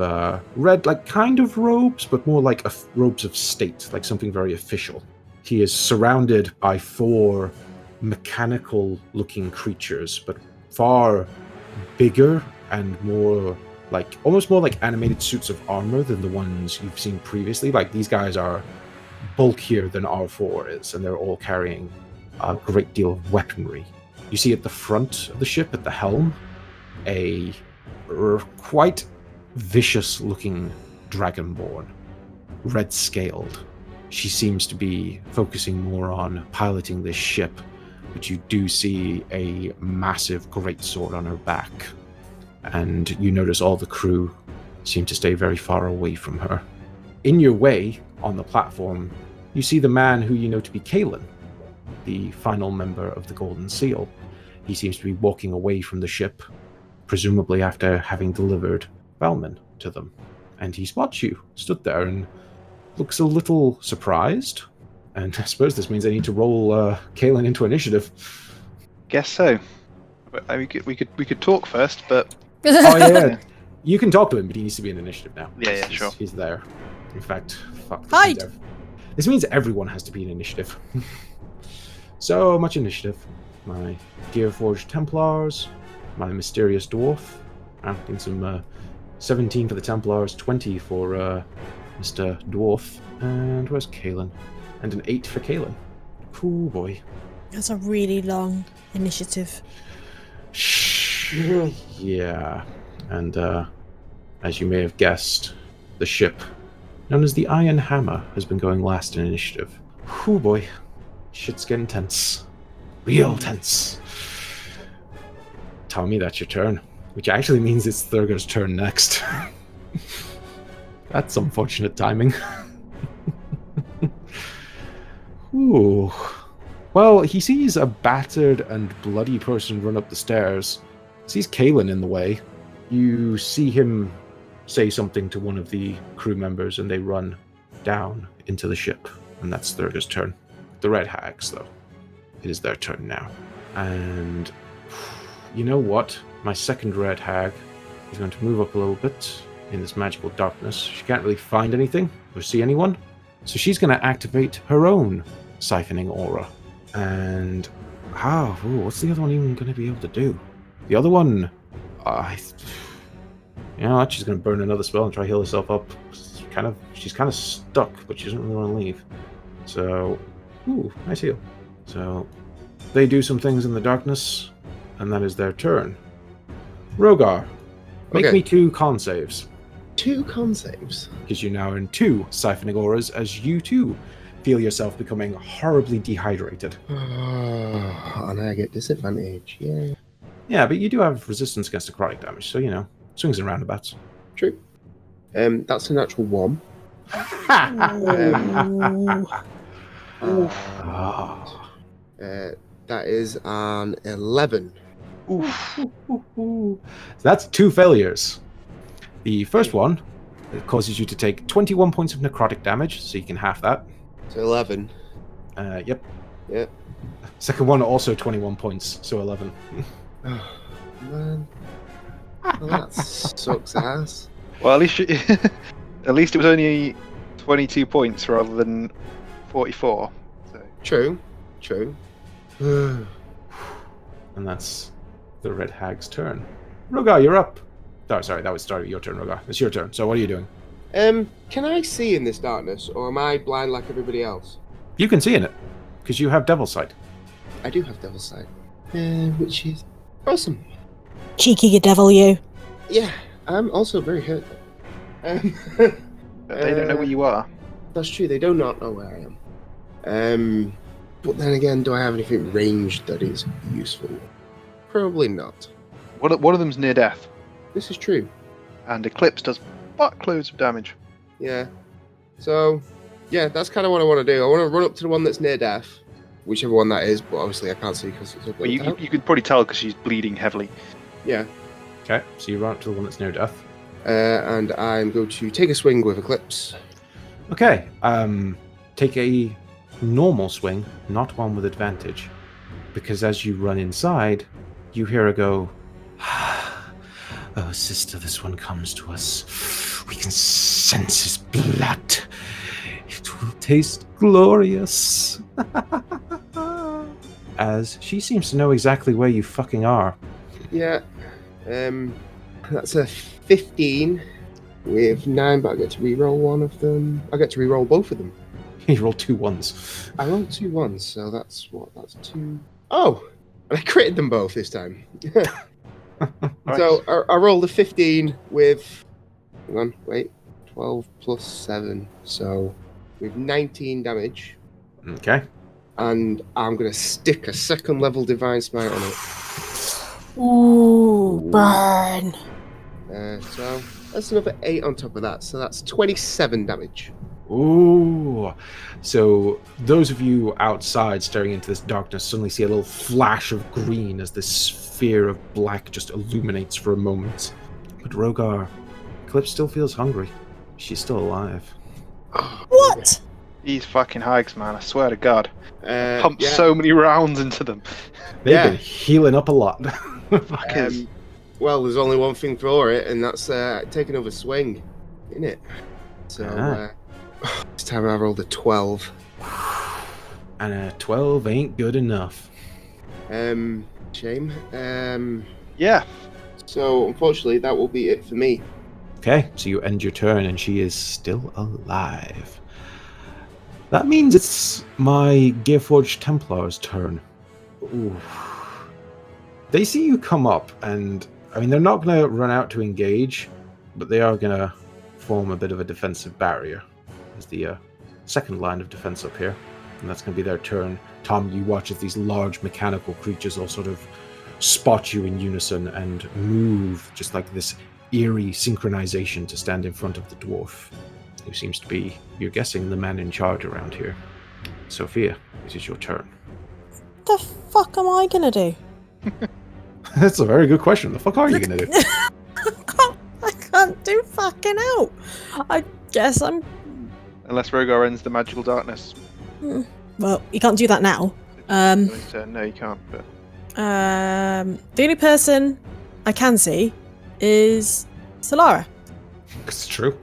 red, kind of robes, but more like robes of state, like something very official. He is surrounded by 4 mechanical-looking creatures, but far bigger and more almost more like animated suits of armor than the ones you've seen previously. These guys are bulkier than R4 is, and they're all carrying a great deal of weaponry. You see at the front of the ship, at the helm, a quite vicious-looking dragonborn, red-scaled. She seems to be focusing more on piloting this ship, but you do see a massive greatsword on her back. And you notice all the crew seem to stay very far away from her. In your way, on the platform, you see the man who you know to be Kalen, the final member of the Golden Seal. He seems to be walking away from the ship, presumably after having delivered Valmin to them. And he spots you, stood there, and looks a little surprised. And I suppose this means I need to roll Kalen into initiative. Guess so. We could talk first, but oh yeah, you can talk to him, but he needs to be in initiative now. Yeah, sure. He's there. In fact, fuck. Hide. This means everyone has to be in initiative. So much initiative. My Gearforged Templars, my Mysterious Dwarf. I'm getting some 17 for the Templars, 20 for Mr. Dwarf, and where's Kalen? And an 8 for Kalen. Cool boy. That's a really long initiative. Yeah, and as you may have guessed, the ship, known as the Iron Hammer, has been going last in initiative. Whew boy, shit's getting tense. Real tense. Tommy, that's your turn. Which actually means it's Thurger's turn next. That's unfortunate timing. Ooh. Well, he sees a battered and bloody person run up the stairs. Sees Kalen in the way. You see him say something to one of the crew members, and they run down into the ship. And that's Thurger's turn. The Red Hags, though. It is their turn now. And you know what? My second Red Hag is going to move up a little bit in this magical darkness. She can't really find anything or see anyone. So she's going to activate her own siphoning aura. And what's the other one even going to be able to do? The other one, she's going to burn another spell and try to heal herself up. She's kind of stuck, but she doesn't really want to leave. So, nice heal. So they do some things in the darkness. and that is their turn. Rogar, make Okay. me 2 con saves. 2 con saves. Because you're now in 2 siphoning auras as you too feel yourself becoming horribly dehydrated. And I get disadvantage. Yeah. Yeah, but you do have resistance against necrotic damage, so you know, swings and roundabouts. True. That's a natural 1. Ooh. Ah. That is an 11. So that's 2 failures. The first one, it causes you to take 21 points of necrotic damage, so you can half that. So 11. Yep. Yeah. Second one, also 21 points, so 11. Oh, man. Well, that sucks ass. Well, at least at least it was only 22 points rather than 44. So. True. And that's the Red Hag's turn. Rogar, you're up. Oh, sorry, that was your turn, Rogar. It's your turn. So what are you doing? Can I see in this darkness, or am I blind like everybody else? You can see in it, because you have Devil's Sight. I do have Devil's Sight, which is awesome. Cheeky devil, you. Yeah, I'm also very hurt. They don't know where you are. That's true. They do not know where I am. But then again, do I have anything ranged that is useful? Probably not. One of them's near death, This is true. and Eclipse does buttloads of damage. Yeah. So, yeah, that's kind of what I want to do. I want to run up to the one that's near death, whichever one that is, but obviously I can't see because it's up Well, at the top. you could probably tell because she's bleeding heavily. Yeah. Okay, so you run up to the one that's near death. And I'm going to take a swing with Eclipse. Okay, take a normal swing, not one with advantage, because as you run inside, you hear her go, "Oh, sister, this one comes to us. We can sense his blood. It will taste glorious." As she seems to know exactly where you fucking are. Yeah. That's a 15 with 9, but I get to reroll one of them. I get to reroll both of them. You roll 2 1s. I rolled 2 1s, so that's what? That's 2. Oh! And I critted them both this time. So I rolled a 15 with. Hang on, wait. 12 plus 7. So with 19 damage. Okay. And I'm going to stick a 2nd level Divine Smite on it. Ooh, burn. So that's another 8 on top of that. So that's 27 damage. Ooh. So those of you outside staring into this darkness suddenly see a little flash of green as this sphere of black just illuminates for a moment. But Rogar, Eclipse still feels hungry. She's still alive. What? These fucking hags, man, I swear to God. Pumped Yeah. so many rounds into them. They've been healing up a lot. Fuckers. Well, there's only one thing for it, and that's take another swing, isn't it? So this time I rolled a 12. And a 12 ain't good enough. Shame. Yeah. So unfortunately, that will be it for me. Okay, so you end your turn and she is still alive. That means it's my Gearforged Templar's turn. Ooh. They see you come up, and I mean, they're not going to run out to engage, but they are going to form a bit of a defensive barrier. There's the second line of defense up here, and that's going to be their turn. Tom, you watch as these large mechanical creatures all sort of spot you in unison and move just like this eerie synchronization to stand in front of the dwarf, who seems to be, you're guessing, the man in charge around here. Sophia, it is your turn. What the fuck am I gonna do? That's a very good question. The fuck are you going to do? I can't do fucking out. I guess I'm. Unless Rogar ends the magical darkness. Well, you can't do that now. No, you can't. But The only person I can see is Solara. It's true.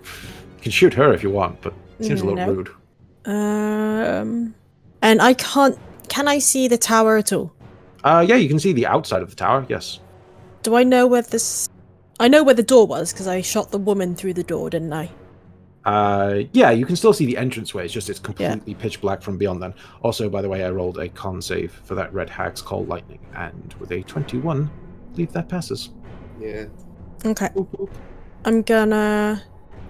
You can shoot her if you want, but it seems a little No. rude. And I can't. Can I see the tower at all? Yeah, you can see the outside of the tower, yes. Do I know where this? I know where the door was because I shot the woman through the door, didn't I? Yeah, you can still see the entranceway. It's just it's completely pitch black from beyond then. Also, by the way, I rolled a con save for that red hag's call lightning, and with a 21, I believe that passes. Yeah. Okay. Boop, boop. I'm gonna...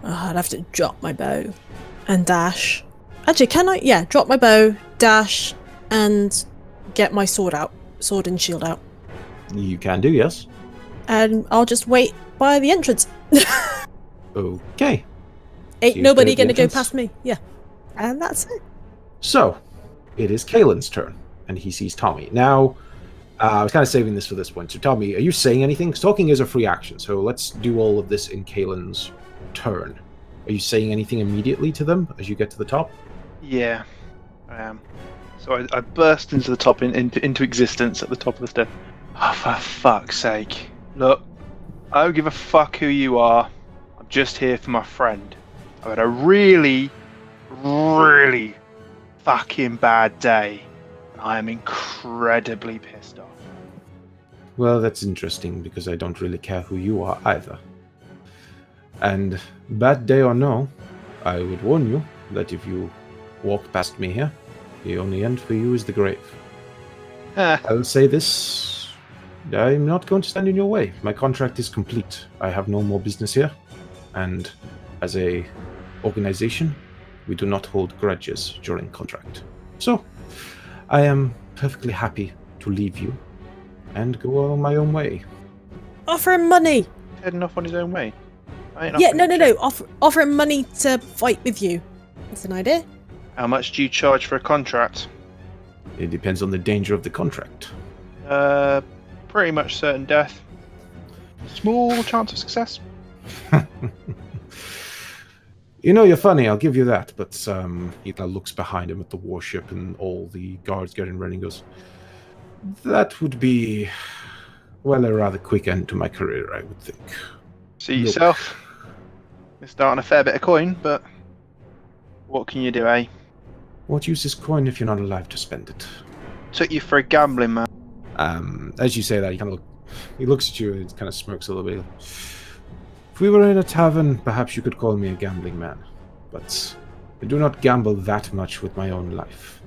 I'd have to drop my bow and dash. Actually, can I? Yeah, drop my bow, dash, and get my sword out. Sword and shield out. You can do, yes. And I'll just wait by the entrance. Okay. Ain't You nobody stay at the gonna go entrance? past me. Yeah. And that's it. So, it is Kalen's turn, and he sees Tommy. Now, I was kind of saving this for this point. So, Tommy, are you saying anything? Because talking is a free action, so let's do all of this in Kalen's turn. Are you saying anything immediately to them as you get to the top? Yeah, I am. So I burst into the top, into existence at the top of the step. Oh, for fuck's sake. Look, I don't give a fuck who you are. I'm just here for my friend. I've had a really, really fucking bad day. And I am incredibly pissed off. Well, that's interesting, because I don't really care who you are either. And bad day or no, I would warn you that if you walk past me here, the only end for you is the grave. I'll say this, I'm not going to stand in your way. My contract is complete. I have no more business here. And as a organization, we do not hold grudges during contract. So, I am perfectly happy to leave you and go on my own way. Offer him money. Heading off on his own way. I ain't Yeah, offering no. shit. Offer him money to fight with you. That's an idea. How much do you charge for a contract? It depends on the danger of the contract. Pretty much certain death. Small chance of success. You know, you're funny, I'll give you that, but he kind of looks behind him at the warship and all the guards getting ready and goes, that would be, well, a rather quick end to my career, I would think. See yourself. Missed out on a fair bit of coin, but what can you do, eh? What use is coin if you're not alive to spend it? Took you for a gambling man. As you say that, he looks at you and kind of smirks a little bit. If we were in a tavern, perhaps you could call me a gambling man, but I do not gamble that much with my own life.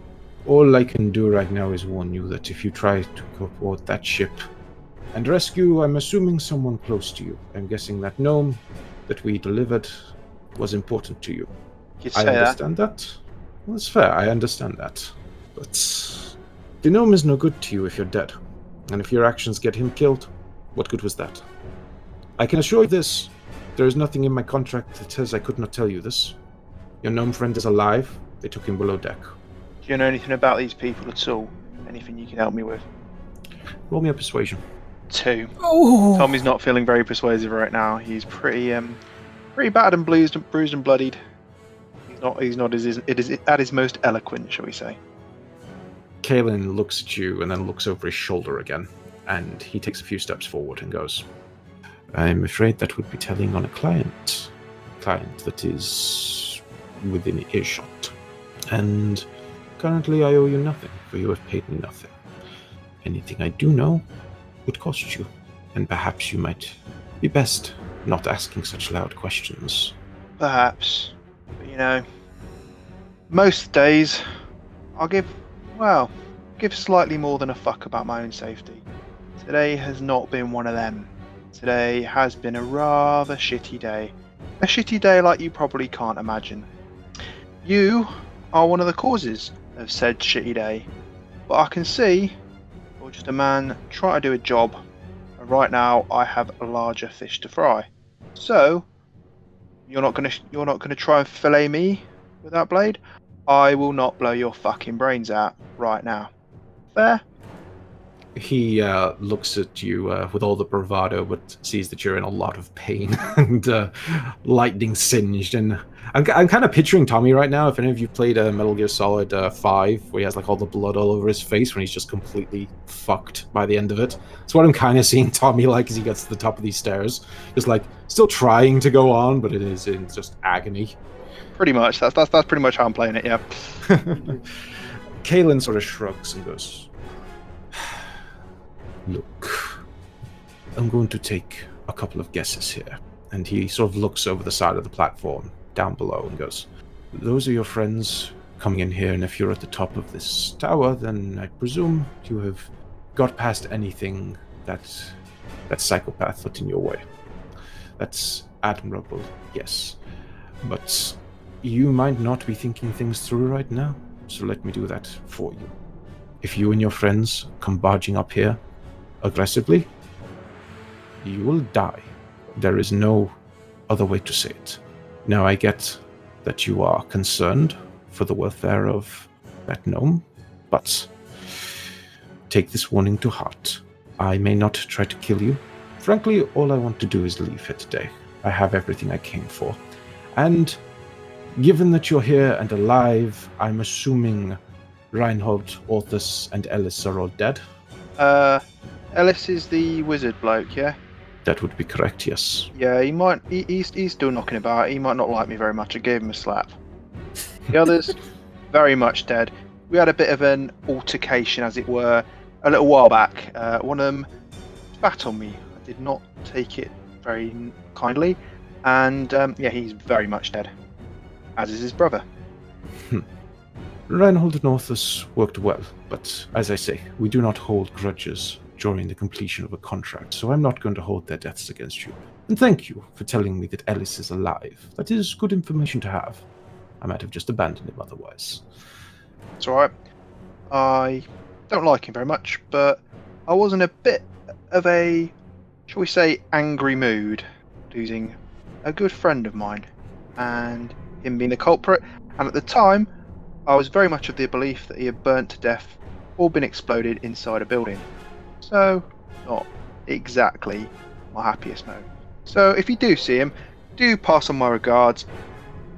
All I can do right now is warn you that if you try to go aboard that ship and rescue, I'm assuming, someone close to you. I'm guessing that gnome that we delivered was important to you. You I say understand that. Well, that's fair, I understand that. But the gnome is no good to you if you're dead. And if your actions get him killed, what good was that? I can assure you this. There is nothing in my contract that says I could not tell you this. Your gnome friend is alive. They took him below deck. Do you know anything about these people at all? Anything you can help me with? Roll me a persuasion. 2. Oh. Tommy's not feeling very persuasive right now. He's pretty battered and bruised and bloodied. He's not at his most eloquent, shall we say. Kalen looks at you and then looks over his shoulder again, and he takes a few steps forward and goes, I'm afraid that would be telling on a client that is within earshot. And currently I owe you nothing, for you have paid me nothing. Anything I do know would cost you, and perhaps you might be best not asking such loud questions. Perhaps. But most days I'll give slightly more than a fuck about my own safety. Today has not been one of them. Today has been a rather shitty day. A shitty day like you probably can't imagine. You are one of the causes of said shitty day. But I can see you're just a man trying to do a job. And right now I have a larger fish to fry. So you're not gonna try and fillet me with that blade? I will not blow your fucking brains out right now. Fair? He looks at you with all the bravado, but sees that you're in a lot of pain and lightning singed. And I'm kind of picturing Tommy right now. If any of you played Metal Gear Solid 5, where he has like all the blood all over his face when he's just completely fucked by the end of it. That's what I'm kind of seeing Tommy like as he gets to the top of these stairs. Just like still trying to go on, but it is in just agony. Pretty much. That's pretty much how I'm playing it. Yeah. Kalen sort of shrugs and goes, Look, I'm going to take a couple of guesses here. And he sort of looks over the side of the platform down below and goes, "Those are your friends coming in here, and if you're at the top of this tower, then I presume you have got past anything that psychopath put in your way. That's admirable, yes. But you might not be thinking things through right now, so let me do that for you. If you and your friends come barging up here aggressively, you will die. There is no other way to say it. Now, I get that you are concerned for the welfare of that gnome, but take this warning to heart. I may not try to kill you. Frankly, all I want to do is leave here today. I have everything I came for. And given that you're here and alive, I'm assuming Reinhold, Orthus, and Ellis are all dead? Ellis is the wizard bloke, yeah? That would be correct, yes. Yeah, he's still knocking about. He might not like me very much. I gave him a slap. The others, very much dead. We had a bit of an altercation, as it were, a little while back. One of them spat on me. I did not take it very kindly. And, yeah, he's very much dead. As is his brother. Reinhold and Orthus worked well, but as I say, we do not hold grudges during the completion of a contract, so I'm not going to hold their deaths against you. And thank you for telling me that Ellis is alive. That is good information to have. I might have just abandoned him otherwise. It's alright. I don't like him very much, but I was in a bit of a, shall we say, angry mood, losing a good friend of mine, and him being the culprit. And at the time, I was very much of the belief that he had burnt to death or been exploded inside a building. So, not exactly my happiest mood. So, if you do see him, do pass on my regards.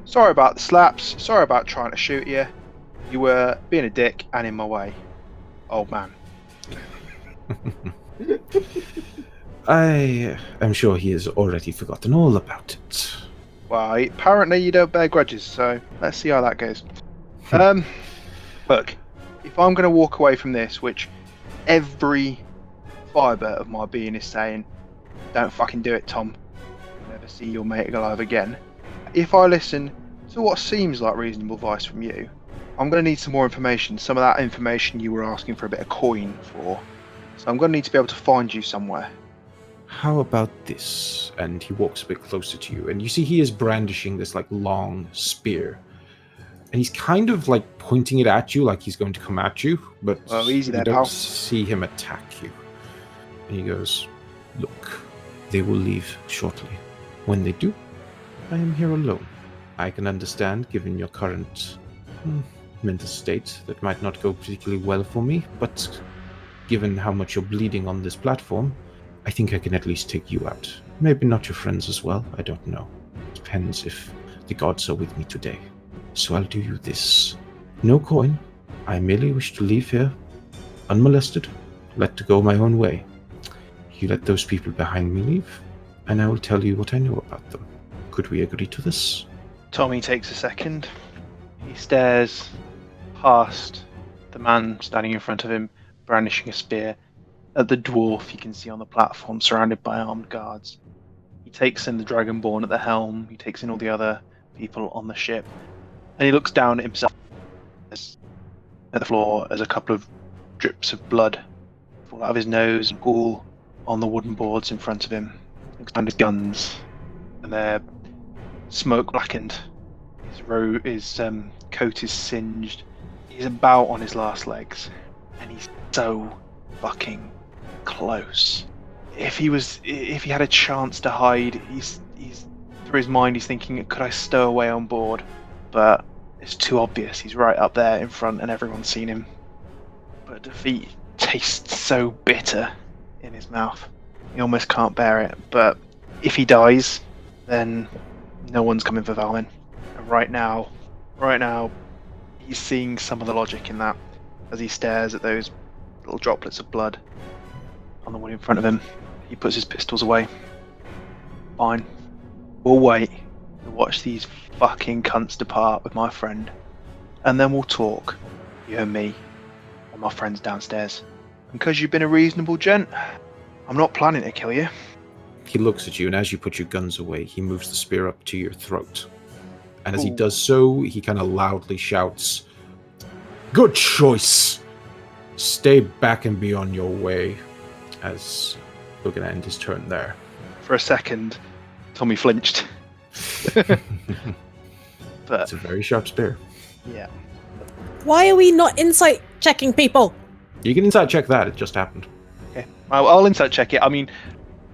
Sorry about the slaps, sorry about trying to shoot you. You were being a dick and in my way. Old man. I am sure he has already forgotten all about it. Well, apparently you don't bear grudges, so let's see how that goes. Look, if I'm going to walk away from this, which every fibre of my being is saying, don't fucking do it, Tom. You'll never see your mate alive again. If I listen to what seems like reasonable advice from you, I'm going to need some more information. Some of that information you were asking for a bit of coin for. So I'm going to need to be able to find you somewhere. How about this? And he walks a bit closer to you, and you see he is brandishing this like long spear. And he's kind of like pointing it at you like he's going to come at you, but easy there, you don't pal. see him attack you. And he goes, "Look, they will leave shortly. When they do, I am here alone. I can understand, given your current mental state, that might not go particularly well for me, but given how much you're bleeding on this platform, I think I can at least take you out. Maybe not your friends as well, I don't know. Depends if the gods are with me today. So I'll do you this. No coin. I merely wish to leave here, unmolested, let to go my own way. You let those people behind me leave, and I will tell you what I know about them. Could we agree to this?" Tommy takes a second. He stares past the man standing in front of him, brandishing a spear, at the dwarf you can see on the platform, surrounded by armed guards. He takes in the Dragonborn at the helm, he takes in all the other people on the ship, and he looks down at himself at the floor as a couple of drips of blood fall out of his nose and pool on the wooden boards in front of him. He looks down at his guns, and they're smoke blackened. His coat is singed. He's about on his last legs, and he's so fucking close. If he had a chance to hide, he's through his mind he's thinking, could I stow away on board? But it's too obvious. He's right up there in front, and everyone's seen him. But defeat tastes so bitter in his mouth. He almost can't bear it. But if he dies, then no one's coming for Valmin. And right now, he's seeing some of the logic in that as he stares at those little droplets of blood on the wood in front of him. He puts his pistols away. Fine. We'll wait and watch these fucking cunts depart with my friend. And then we'll talk, you and me, and my friends downstairs. And because you've been a reasonable gent, I'm not planning to kill you. He looks at you, and as you put your guns away, he moves the spear up to your throat. And as he does so, he kind of loudly shouts, "Good choice! Stay back and be on your way," as we're going to end his turn there. For a second, Tommy flinched. But It's a very sharp spear. yeah. Why are we not insight checking people? You can inside check that, it just happened. Okay. I'll insight check it. I mean,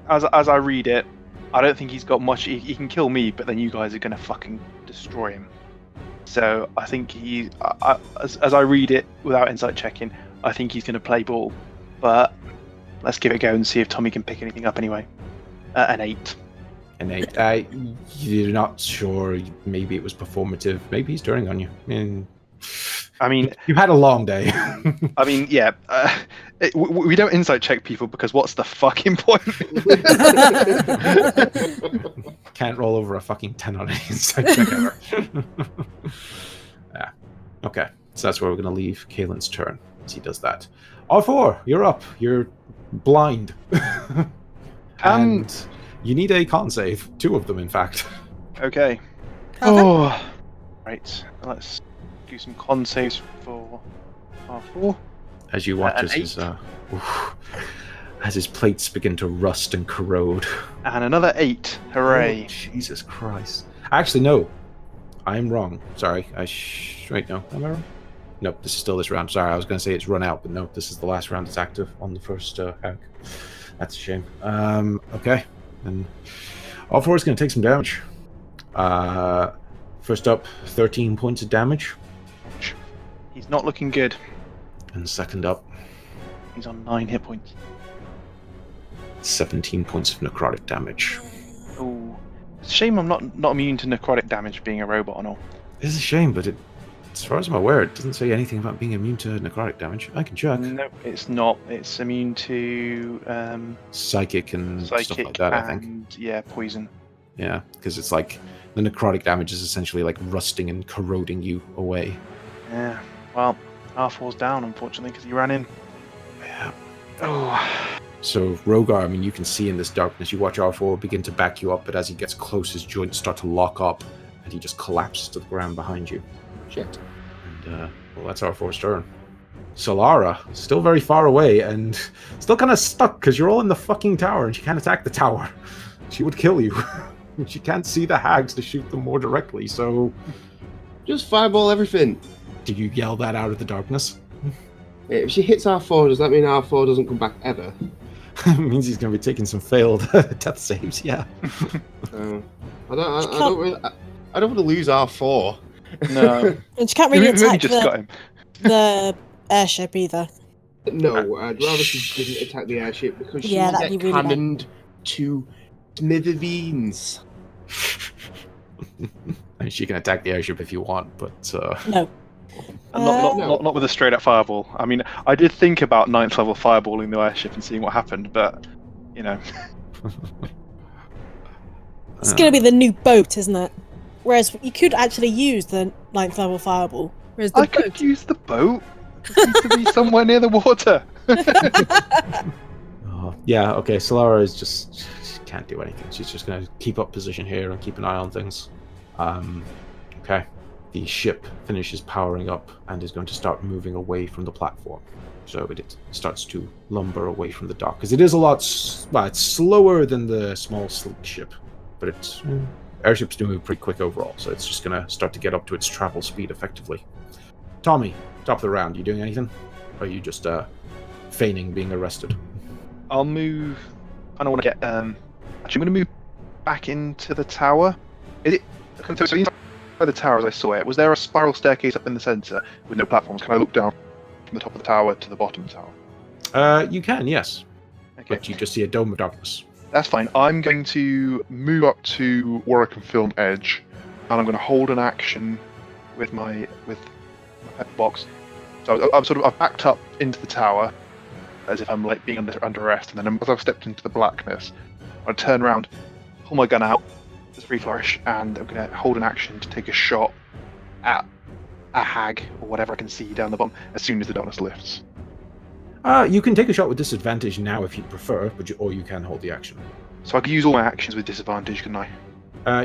as I read it, I don't think he's got much. He can kill me, but then you guys are going to fucking destroy him. So I think as I read it without insight checking, I think he's going to play ball. But let's give it a go and see if Tommy can pick anything up anyway. An 8. An 8. You're not sure. Maybe it was performative. Maybe he's turning on you. I mean, you've had a long day. I mean, yeah. We don't insight check people because what's the fucking point? Can't roll over a fucking 10 on an insight check ever. Yeah. Okay. So that's where we're going to leave Kaelin's turn as he does that. R4, you're up. You're blind. And you need a con save. 2 of them, in fact. Okay. Oh. Right. Let's do some con saves for R4. As you watch as his plates begin to rust and corrode. And another 8. Hooray. Oh, Jesus Christ. Actually, no. I'm wrong. Sorry. Wait, no. Am I wrong? Nope, this is still this round. Sorry, I was going to say it's run out, but no, this is the last round that's active on the first hag. That's a shame. Okay. And R4 is going to take some damage. First up, 13 points of damage. He's not looking good. And second up, he's on 9 hit points. 17 points of necrotic damage. Oh, it's a shame I'm not immune to necrotic damage being a robot and all. It's a shame, but as far as I'm aware, it doesn't say anything about being immune to necrotic damage. I can check. No, it's not. It's immune to psychic and stuff like that, I think. Yeah, poison. Yeah, because it's like the necrotic damage is essentially like rusting and corroding you away. Yeah, well, R4's down, unfortunately, because he ran in. Yeah. Oh. So, Rogar, I mean, you can see in this darkness, you watch R4 begin to back you up, but as he gets close, his joints start to lock up, and he just collapses to the ground behind you. Shit. And, well, that's R4's turn. Solara, still very far away, and still kind of stuck, because you're all in the fucking tower, and she can't attack the tower. She would kill you. She can't see the hags to shoot them more directly, so... Just fireball everything. Do you yell that out of the darkness? If she hits R4, does that mean R4 doesn't come back ever? It means he's going to be taking some failed death saves, yeah. I don't want to lose R4. No. And she can't really attack just got him. the airship either. No, I'd rather she didn't attack the airship because she Yeah, will that'd get be really cannoned to smithereens. I mean, she can attack the airship if you want, but... No. Not with a straight up fireball. I mean, I did think about 9th level fireballing the airship and seeing what happened, but, you know. It's going to be the new boat, isn't it? Whereas you could actually use the 9th level fireball. Whereas the I could use the boat. It needs to be somewhere near the water. Yeah, okay, Solara is just... She can't do anything. She's just going to keep up position here and keep an eye on things. Okay. The ship finishes powering up and is going to start moving away from the platform. So it starts to lumber away from the dock. Because it is a lot... Well, it's slower than the small sleek ship. But it's... Airships do move pretty quick overall, so it's just going to start to get up to its travel speed effectively. Tommy, top of the round, you doing anything? Or are you just feigning being arrested? I'll move... I don't want to get... Actually, I'm going to move back into the tower. Is it... So inside the tower, as I saw it, was there a spiral staircase up in the centre with no platforms? Can I look down from the top of the tower to the bottom of the tower? You can, yes. Okay. But you just see a dome of darkness. That's fine. I'm going to move up to where I can film edge, and I'm going to hold an action with my pet box. So I've backed up into the tower as if I'm like being under arrest, and then as I've stepped into the blackness, I turn around, pull my gun out, just free flourish, and I'm going to hold an action to take a shot at a hag or whatever I can see down the bottom as soon as the darkness lifts. You can take a shot with disadvantage now if you'd prefer, or you can hold the action. So I can use all my actions with disadvantage, can I?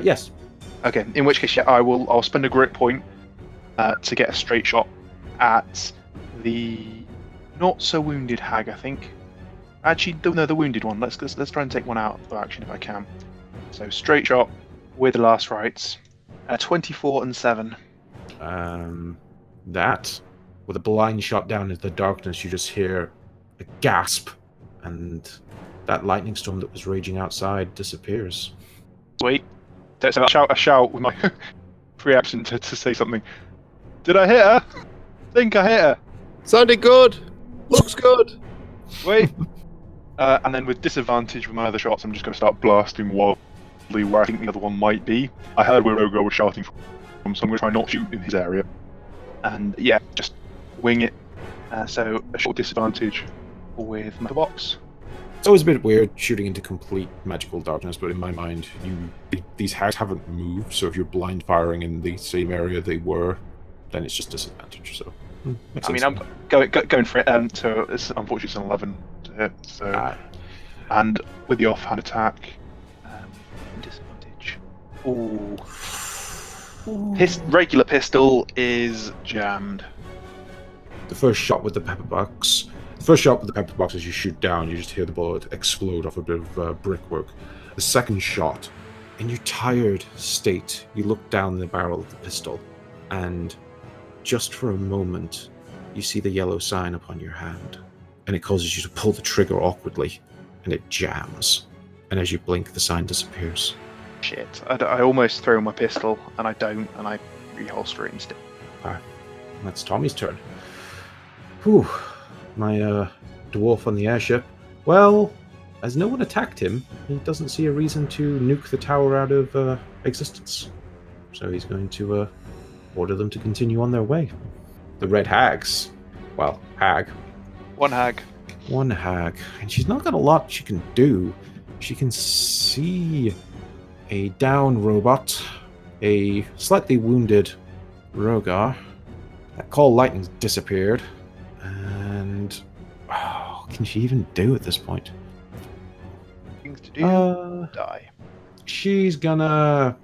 Yes. Okay, in which case, yeah, I'll spend a grit point to get a straight shot at the not so wounded hag, I think. Actually, no, the wounded one. Let's try and take one out of action if I can. So straight shot with the last rites. 24 and 7. That, with a blind shot down into the darkness, you just hear a gasp, and that lightning storm that was raging outside disappears. Sweet. So I shout with my free action to say something. Did I hit her? Think I hit her. Sounded good. Looks good. Wait. And then with disadvantage with my other shots, I'm just going to start blasting wildly where I think the other one might be. I heard where Rogo was shouting from, so I'm going to try not shoot in his area. And yeah, just wing it. So a short disadvantage with my box. It's always a bit weird shooting into complete magical darkness, but in my mind, these hags haven't moved, so if you're blind firing in the same area they were, then it's just disadvantage. So, I mean, I'm going for it. So unfortunately, it's an 11 to hit. So, and with the offhand attack, disadvantage. Ooh. Regular pistol is jammed. The first shot with the pepper box. The first shot with the pepper box, as you shoot down, you just hear the bullet explode off a bit of brickwork. The second shot, in your tired state, you look down the barrel of the pistol, and just for a moment, you see the yellow sign upon your hand, and it causes you to pull the trigger awkwardly, and it jams. And as you blink, the sign disappears. Shit! I almost throw my pistol, and I don't, and I reholster it instead. That's Tommy's turn. Whew. My dwarf on the airship. Well, as no one attacked him, he doesn't see a reason to nuke the tower out of existence. So he's going to order them to continue on their way. The red hags. Well, hag. One hag. One hag. And she's not got a lot she can do. She can see a down robot, a slightly wounded Rogar. That call lightning's disappeared. And can she even do at this point? Things to do. Die. She's gonna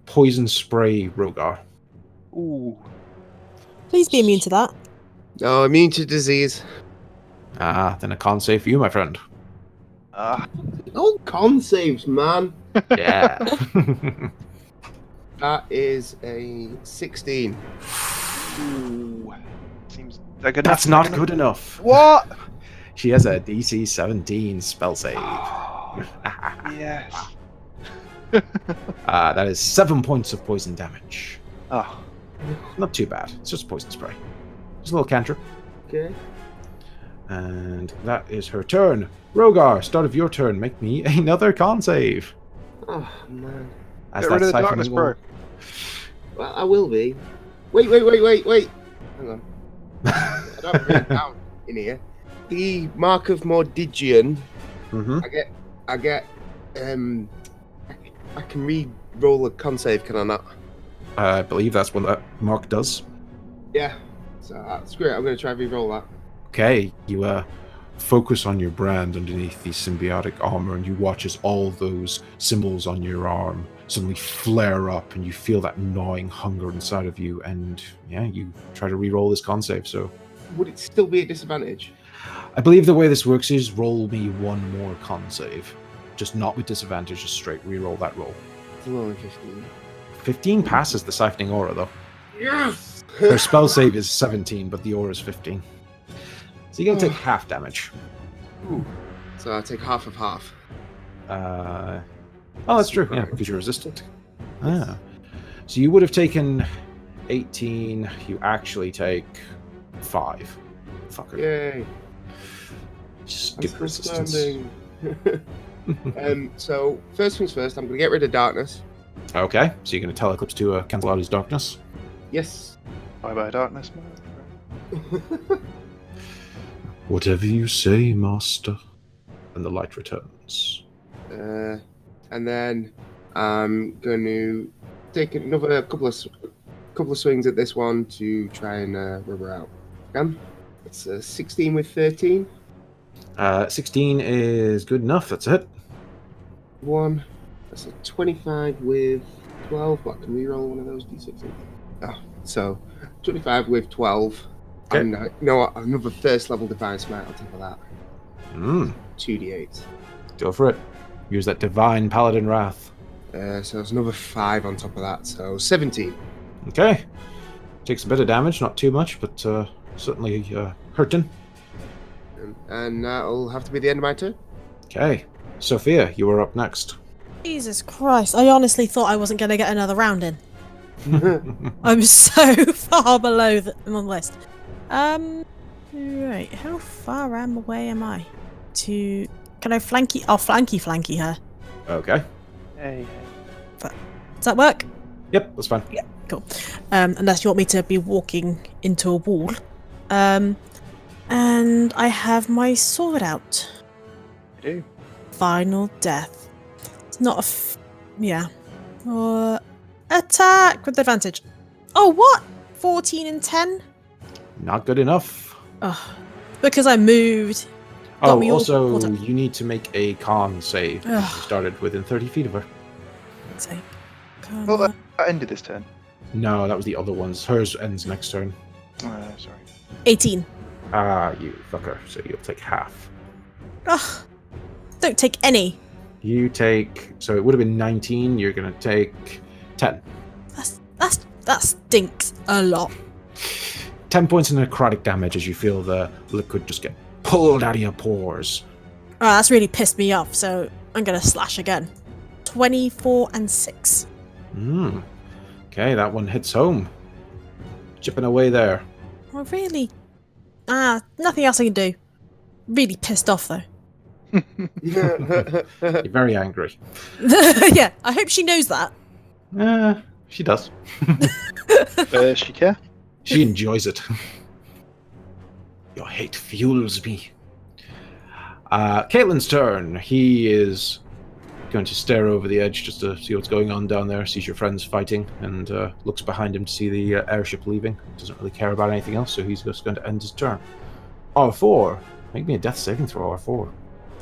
poison spray Rogar. Ooh. Please be immune to that. Oh, immune to disease. Then a con save for you, my friend. Oh, con saves, man. Yeah. That is a 16. Ooh. Seems That's not good enough. What? She has a DC 17 spell save. Yes. That is 7 points of poison damage. Oh. Not too bad. It's just poison spray. Just a little cantrip. Okay. And that is her turn. Rogar, start of your turn. Make me another con save. Oh, man. As Get that rid of the siphoning darkness, bro. Well, I will be. Wait. Hang on. I don't have it down in here. The Mark of Mordigian. Mm-hmm. I get. I can re-roll a con save, can I not? I believe that's what that mark does. Yeah. So screw it. I'm going to try and re-roll that. Okay, you focus on your brand underneath the symbiotic armor, and you watch as all those symbols on your arm suddenly flare up, and you feel that gnawing hunger inside of you, and yeah, you try to re-roll this con save. So, Would it still be a disadvantage? I believe the way this works is roll me one more con save, just not with disadvantage, just straight re-roll that roll. It's only 15. 15 passes the siphoning aura, though. Yes! Her spell save is 17, but the aura is 15. So you're gonna take half damage. Ooh. So I take half of half. Oh, that's true. Yeah, because you're resistant. Ah. So you would have taken 18. You actually take 5. Fucker. Yay. Stupid I'm resistance. still standing. So first things first, I'm going to get rid of darkness. Okay, so you're going to tell Eclipse to cancel out his darkness. Yes. Bye-bye, darkness, man. Whatever you say, master. And the light returns. And then I'm going to take another couple of swings at this one to try and rub her out. Again, it's 16 with 13. 16 is good enough. That's it. One. That's a 25 with 12. What, can we roll one of those d6? Oh, so 25 with 12. Okay. And you know what? Another first level Divine Smite on top of that. 2d8. Go for it. Use that Divine Paladin Wrath. So there's another 5 on top of that, so 17. Okay. Takes a bit of damage, not too much, but certainly hurting. And that'll have to be the end of my turn. Okay. Sophia, you are up next. Jesus Christ, I honestly thought I wasn't going to get another round in. I'm so far below on the list. Right, how far away am I? Can I flanky? I'll flanky her. Okay. Hey. Does that work? Yep, that's fine. Yeah, cool. Unless you want me to be walking into a wall. And I have my sword out. I do. Final death. It's not yeah. Attack with advantage. Oh, what? 14 and 10? Not good enough. Oh, because I moved. Got me all Also, caught up. you need to make a con save. You Ugh. started within 30 feet of her. Let's see. Come Well, on. that ended this turn. No, that was the other one's. Hers ends next turn. Sorry. 18. Ah, you fucker. So you'll take half. Ugh. Don't take any. You take... So it would have been 19. You're going to take 10. That stinks a lot. 10 points of necrotic damage as you feel the liquid just get pulled out of your pores. Oh, that's really pissed me off, so I'm going to slash again. 24 and 6. Okay, that one hits home. Chipping away there. Well, really? Nothing else I can do. Really pissed off, though. You're very angry. Yeah, I hope she knows that. She does. She care? She enjoys it. Your hate fuels me. Caitlin's turn. He is going to stare over the edge just to see what's going on down there, sees your friends fighting, and looks behind him to see the airship leaving. Doesn't really care about anything else, so he's just going to end his turn. R4. Make me a death saving throw, R4.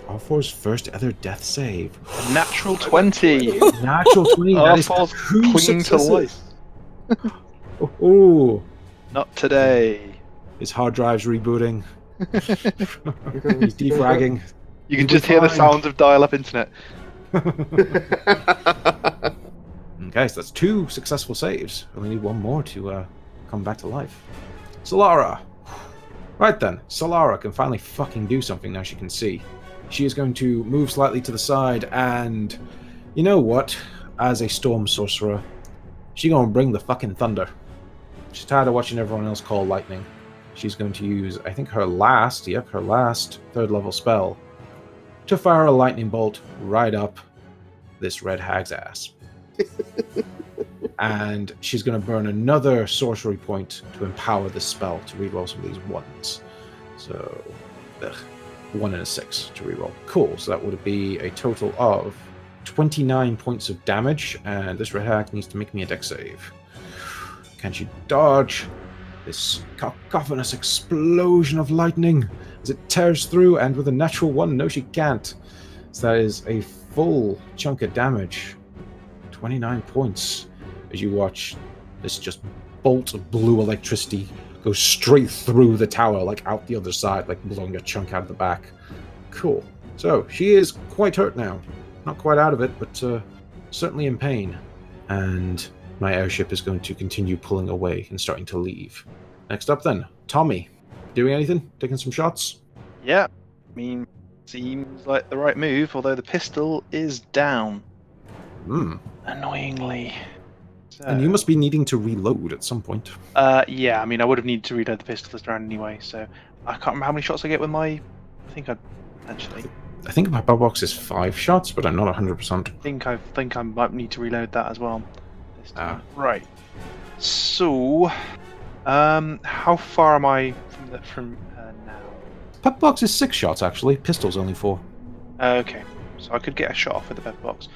R4's first ever death save. A natural 20. Natural 20. That is R4's two clinging to life. successes. Oh, Not today. his hard drive's rebooting. He's defragging. You can just hear the fine. sounds of dial-up internet. Okay, so that's 2 successful saves. We need one more to come back to life. Solara. Right then, Solara can finally fucking do something now she can see. She is going to move slightly to the side and... You know what? As a storm sorcerer, she's going to bring the fucking thunder. She's tired of watching everyone else call lightning. She's going to use, I think, her last 3rd level spell to fire a lightning bolt right up this red hag's ass. And she's going to burn another sorcery point to empower this spell to reroll some of these ones. So, 1 and a 6 to reroll. Cool, so that would be a total of 29 points of damage, and this red hag needs to make me a dex save. Can she dodge this cacophonous explosion of lightning as it tears through? And with a natural 1, no, she can't. So that is a full chunk of damage. 29 points as you watch this just bolt of blue electricity go straight through the tower, like out the other side, like blowing a chunk out of the back. Cool. So she is quite hurt now. Not quite out of it, but certainly in pain. And my airship is going to continue pulling away and starting to leave. Next up then, Tommy. Doing anything? Taking some shots? Yeah. I mean, seems like the right move, although the pistol is down. Annoyingly. So, And you must be needing to reload at some point. yeah, I mean, I would have needed to reload the pistol this round anyway, so I can't remember how many shots I get with my... I think I potentially... I think my bell box is 5 shots, but I'm not 100%. I think I might need to reload that as well. This time. Right. So, how far am I from now? Pep box is 6 shots actually. Pistol's only 4. Okay, so I could get a shot off with the pepper box.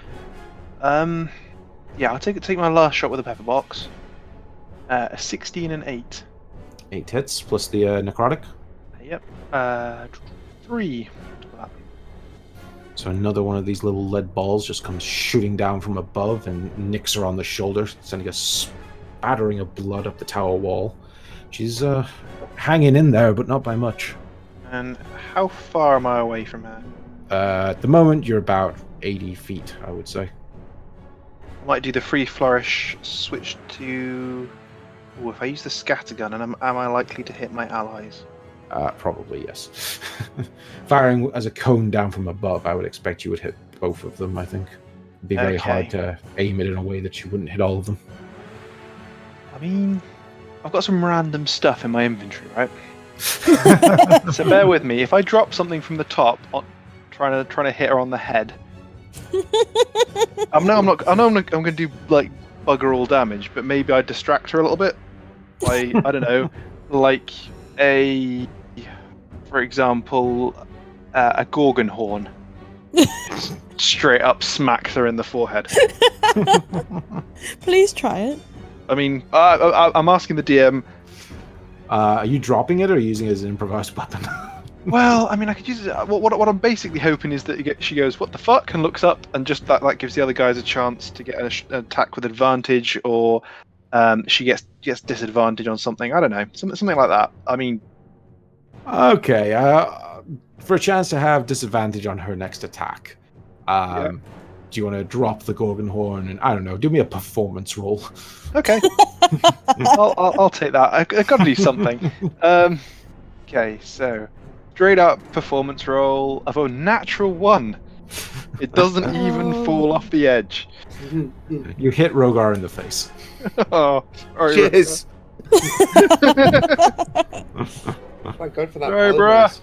Yeah, I'll take my last shot with the pepper box. A 16 and 8. 8 hits plus the necrotic. Yep. 3. So another one of these little lead balls just comes shooting down from above and nicks her on the shoulder, sending a spattering of blood up the tower wall. She's hanging in there, but not by much. And how far am I away from her? At the moment, you're about 80 feet, I would say. I might do the free flourish, switch to... Ooh, if I use the scattergun, and am I likely to hit my allies? Probably, yes. Firing as a cone down from above, I would expect you would hit both of them, I think. It'd be very hard to aim it in a way that you wouldn't hit all of them. I mean, I've got some random stuff in my inventory, right? So bear with me. If I drop something from the top, trying to hit her on the head, I'm going to do like bugger all damage, but maybe I distract her a little bit. I don't know, like for example, a gorgon horn. Straight up smacks her in the forehead. Please try it. I mean, I'm asking the DM. Are you dropping it or using it as an improvised weapon? Well, I mean, I could use it. What I'm basically hoping is that she goes, "What the fuck?" and looks up, and just that gives the other guys a chance to get an attack with advantage, or she gets disadvantage on something. I don't know, something like that. I mean, okay. For a chance to have disadvantage on her next attack, yeah. Do you want to drop the gorgon horn and I don't know, do me a performance roll? Okay, I'll take that. I got to do something. Okay, so. Straight up performance roll of a natural 1. It doesn't even fall off the edge. You hit Rogar in the face. Oh, sorry. Cheers. Thank God for that. Sorry, bruh.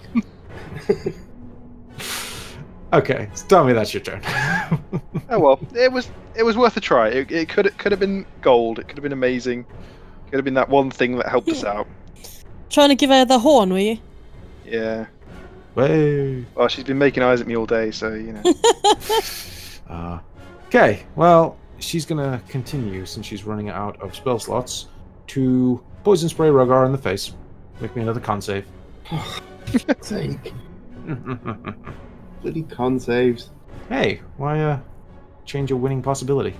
Okay, so tell me that's your turn. Oh well, it was worth a try. It could have been gold. It could have been amazing. Could have been that one thing that helped us out. Trying to give her the horn, were you? Yeah. Way. Well, she's been making eyes at me all day, so you know. Okay, well, she's gonna continue since she's running out of spell slots to poison spray Rogar in the face. Make me another con save. Sake. Bloody con saves. Hey, why change a winning possibility?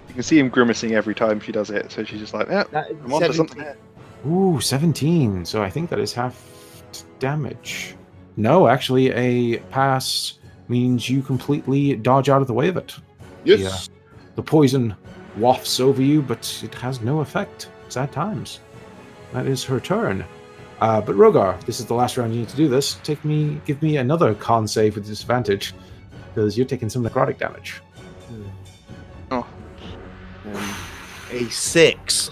You can see him grimacing every time she does it, so she's just like, yeah, I'm on to something here. Ooh, 17. So I think that is half damage. No, actually, a pass means you completely dodge out of the way of it. Yes. The poison wafts over you, but it has no effect. Sad times. That is her turn. But Rogar, this is the last round you need to do this. Give me another con save with disadvantage, because you're taking some necrotic damage. Oh. A 6.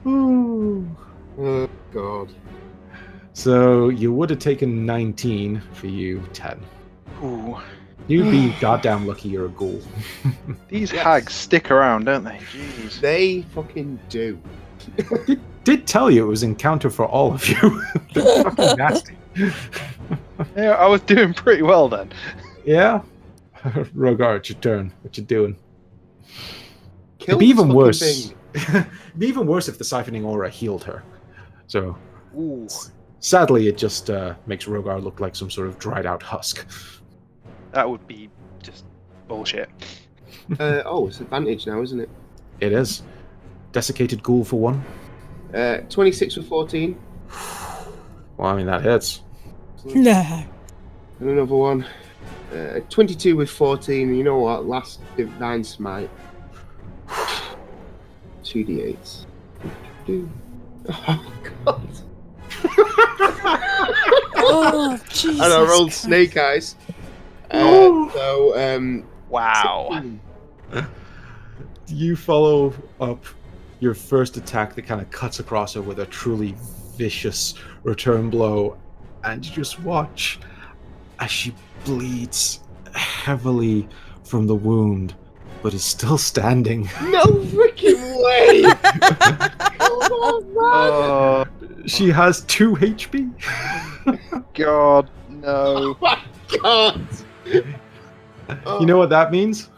Ooh. Oh, God. So you would have taken 19 for you, 10. Ooh. You'd be goddamn lucky you're a ghoul. These hags stick around, don't they? Jeez. They fucking do. Did tell you it was encounter for all of you. They're fucking nasty. Yeah, I was doing pretty well then. Yeah? Rogar, it's your turn. What you doing? Kill It'd be even this worse. fucking It'd be even worse if the siphoning aura healed her. So, Ooh. sadly, it just makes Rogar look like some sort of dried out husk. That would be just bullshit. It's advantage now, isn't it? It is. Desiccated ghoul for 1. 26 with 14. Well, I mean, that hits. No. And another one. 22 with 14. And you know what? Last Divine Smite. 2d8s. Oh, God. Oh, Jesus. And I rolled Christ. Snake Eyes. Wow. 16. You follow up your first attack that kind of cuts across her with a truly vicious return blow, and you just watch as she bleeds heavily from the wound, but is still standing. No freaking way! Come on, man! She has 2 HP. God, no. Oh my God! You know what that means?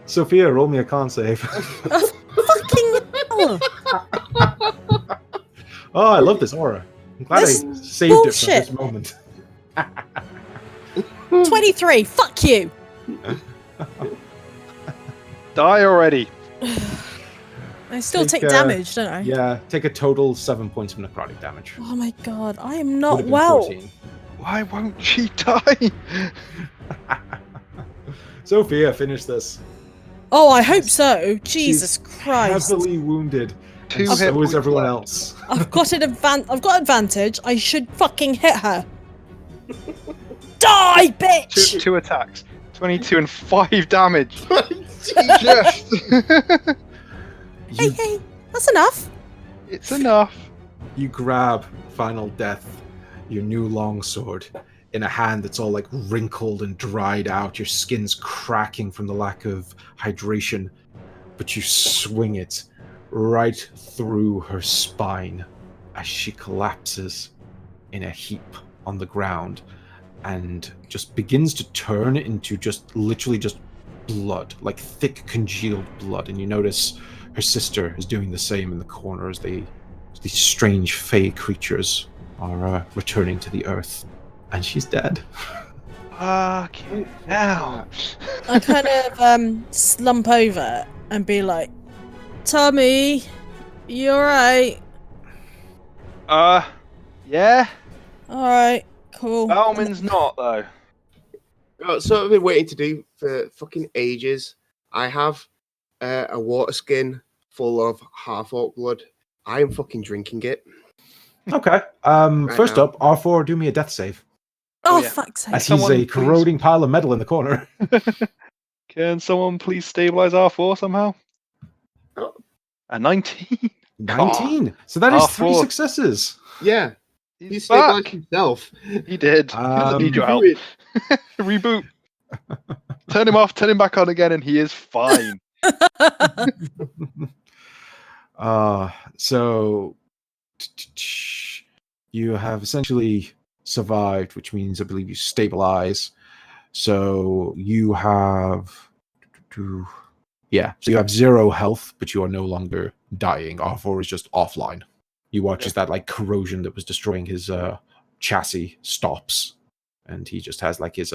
Sophia, roll me a con save. Fucking hell. Oh, I love this aura. I'm glad This I saved bullshit. it for this moment. 23. Fuck you. Die already. I still take damage, don't I? Yeah, take a total 7 points of necrotic damage. Oh my god, I am Would not have been well. 14. Why won't she die? Sophia, finish this. Oh, I hope so. Jesus Christ. Heavily wounded. Two And hit so is points everyone left. else. I've got advantage. I should fucking hit her. Die, bitch! Two attacks. 22 and 5 damage. Yes. Hey, that's enough. It's enough. You grab Final Death, your new longsword, in a hand that's all like wrinkled and dried out. Your skin's cracking from the lack of hydration, but you swing it right through her spine as she collapses in a heap on the ground and just begins to turn into just literally just blood, like thick congealed blood. And you notice her sister is doing the same in the corner as these strange fey creatures are returning to the earth, and she's dead. Fucking hell. I kind of slump over and be like, Tommy, you alright? Yeah. Alright, cool. Bauman's not though. So I've been waiting to do for fucking ages. I have a water skin full of half-orc blood. I am fucking drinking it. Okay. First now. up, R4, do me a death save. Oh, yeah. fuck's sake. As he's Someone a please- corroding pile of metal in the corner. Can someone please stabilize R4 somehow? Oh. A 19. 19. So that is 3 R4. successes. Yeah, He's he stabilized back. himself. He did. He doesn't need your help. Do it. Reboot. Turn him off, turn him back on again, and he is fine. So you have essentially survived, which means I believe you stabilize. So you have, so you have 0 health, but you are no longer dying. R4 is just offline. You watch as that like corrosion that was destroying his chassis stops, and he just has like his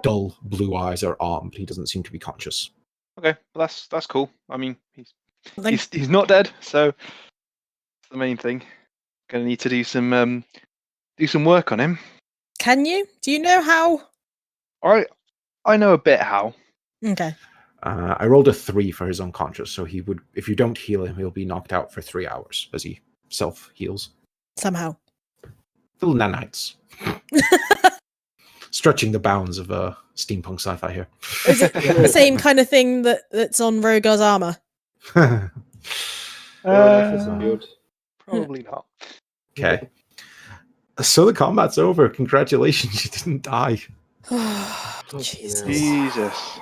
dull blue eyes are armed. He doesn't seem to be conscious. Okay, well, that's cool. I mean, he's not dead, so that's the main thing. Gonna need to do some work on him. Can you? Do you know how? I know a bit how. Okay. I rolled a 3 for his unconscious, so he would, if you don't heal him, he'll be knocked out for 3 hours as he self-heals. Somehow. Little nanites. Stretching the bounds of steampunk sci-fi here. Is it the same kind of thing that's on Rogar's armor? Good. Probably not. Okay. So the combat's over. Congratulations, you didn't die. Jesus. Jesus.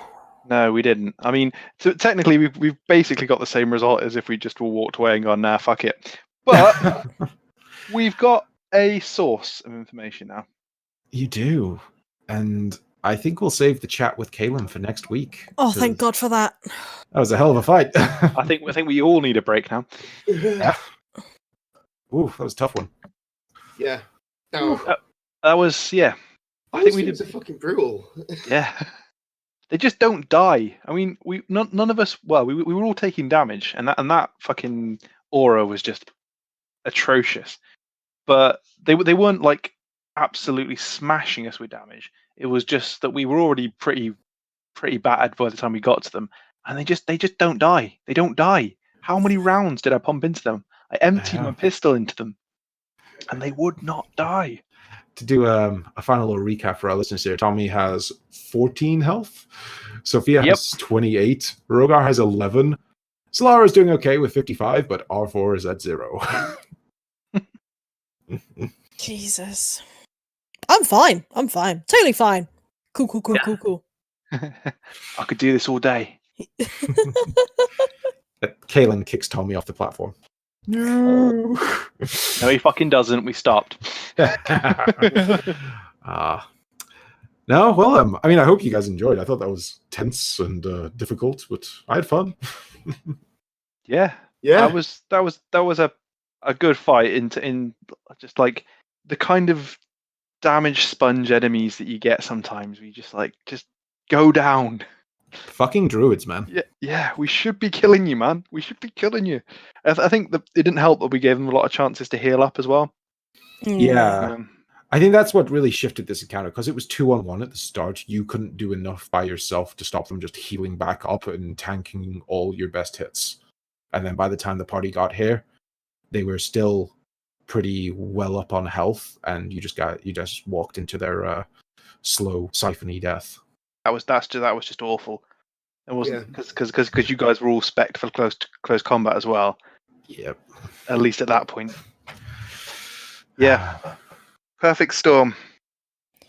No, we didn't. I mean, so technically, we've basically got the same result as if we just all walked away and gone, nah, fuck it. But we've got a source of information now. You do. And I think we'll save the chat with Caleb for next week. Oh, thank God for that. That was a hell of a fight. I think we all need a break now. Yeah. Ooh, that was a tough one. Yeah. No, That was I think we was did- a fucking brutal. yeah. They just don't die. I mean, none of us. Well, we were all taking damage, and that fucking aura was just atrocious. But they weren't like absolutely smashing us with damage. It was just that we were already pretty bad by the time we got to them, and they just don't die. They don't die. How many rounds did I pump into them? I emptied my pistol into them, and they would not die. To do a final little recap for our listeners here, Tommy has 14 health. Sophia has 28. Rogar has 11. Solara is doing okay with 55, but R4 is at 0. Jesus. I'm fine. Totally fine. Cool. I could do this all day. Kaelin kicks Tommy off the platform. No. No, he fucking doesn't. We stopped. No, well, I mean, I hope you guys enjoyed. I thought that was tense and difficult, but I had fun. Yeah. Yeah. That was a good fight in just like the kind of damage sponge enemies that you get sometimes. We just go down. Fucking druids, man. Yeah, we should be killing you, man. We should be killing you. I think that it didn't help that we gave them a lot of chances to heal up as well. Yeah. I think that's what really shifted this encounter, because it was 2-on-1 at the start. You couldn't do enough by yourself to stop them just healing back up and tanking all your best hits. And then by the time the party got here, they were still pretty well up on health, and you just walked into their slow siphony death. That was just awful. It wasn't because you guys were all spec'd for close combat as well. Yep. At least at that point. Yeah. Perfect storm.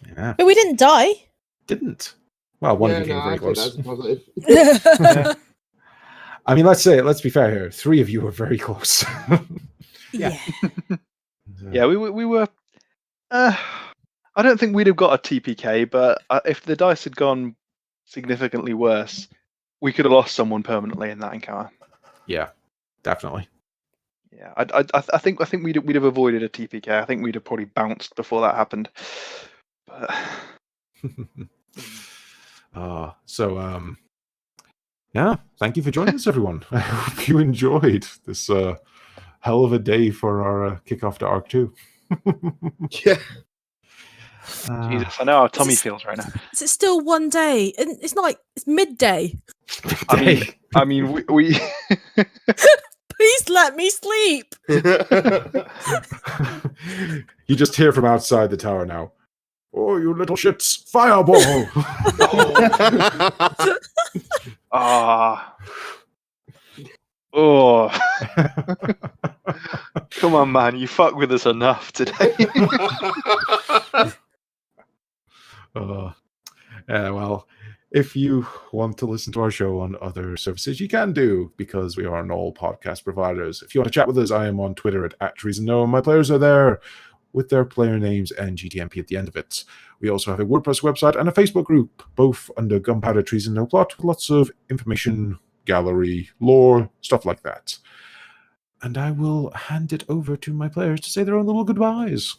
Yeah. But we didn't die. Didn't. Well, one became very close. Yeah. I mean, let's be fair here. 3 of you were very close. Yeah. Yeah, we were. I don't think we'd have got a TPK, but if the dice had gone significantly worse, we could have lost someone permanently in that encounter. Yeah, definitely. Yeah, I think we'd have avoided a TPK. I think we'd have probably bounced before that happened. But... yeah, thank you for joining us, everyone. I hope you enjoyed this hell of a day for our kickoff to Arc 2. Yeah. Jesus, I know how Tommy feels right now. Is it still one day? And it's not like it's midday. I mean, we Please let me sleep. You just hear from outside the tower now. Oh, you little shits! Fireball! Oh. Come on, man! You fuck with us enough today. Well, if you want to listen to our show on other services, you can do, because we are on all podcast providers. If you want to chat with us, I am on Twitter at Treason. My players are there with their player names and GTNP at the end of it. We also have a WordPress website and a Facebook group, both under Gunpowder, Treason, No Plot, with lots of information, gallery, lore, stuff like that. And I will hand it over to my players to say their own little goodbyes.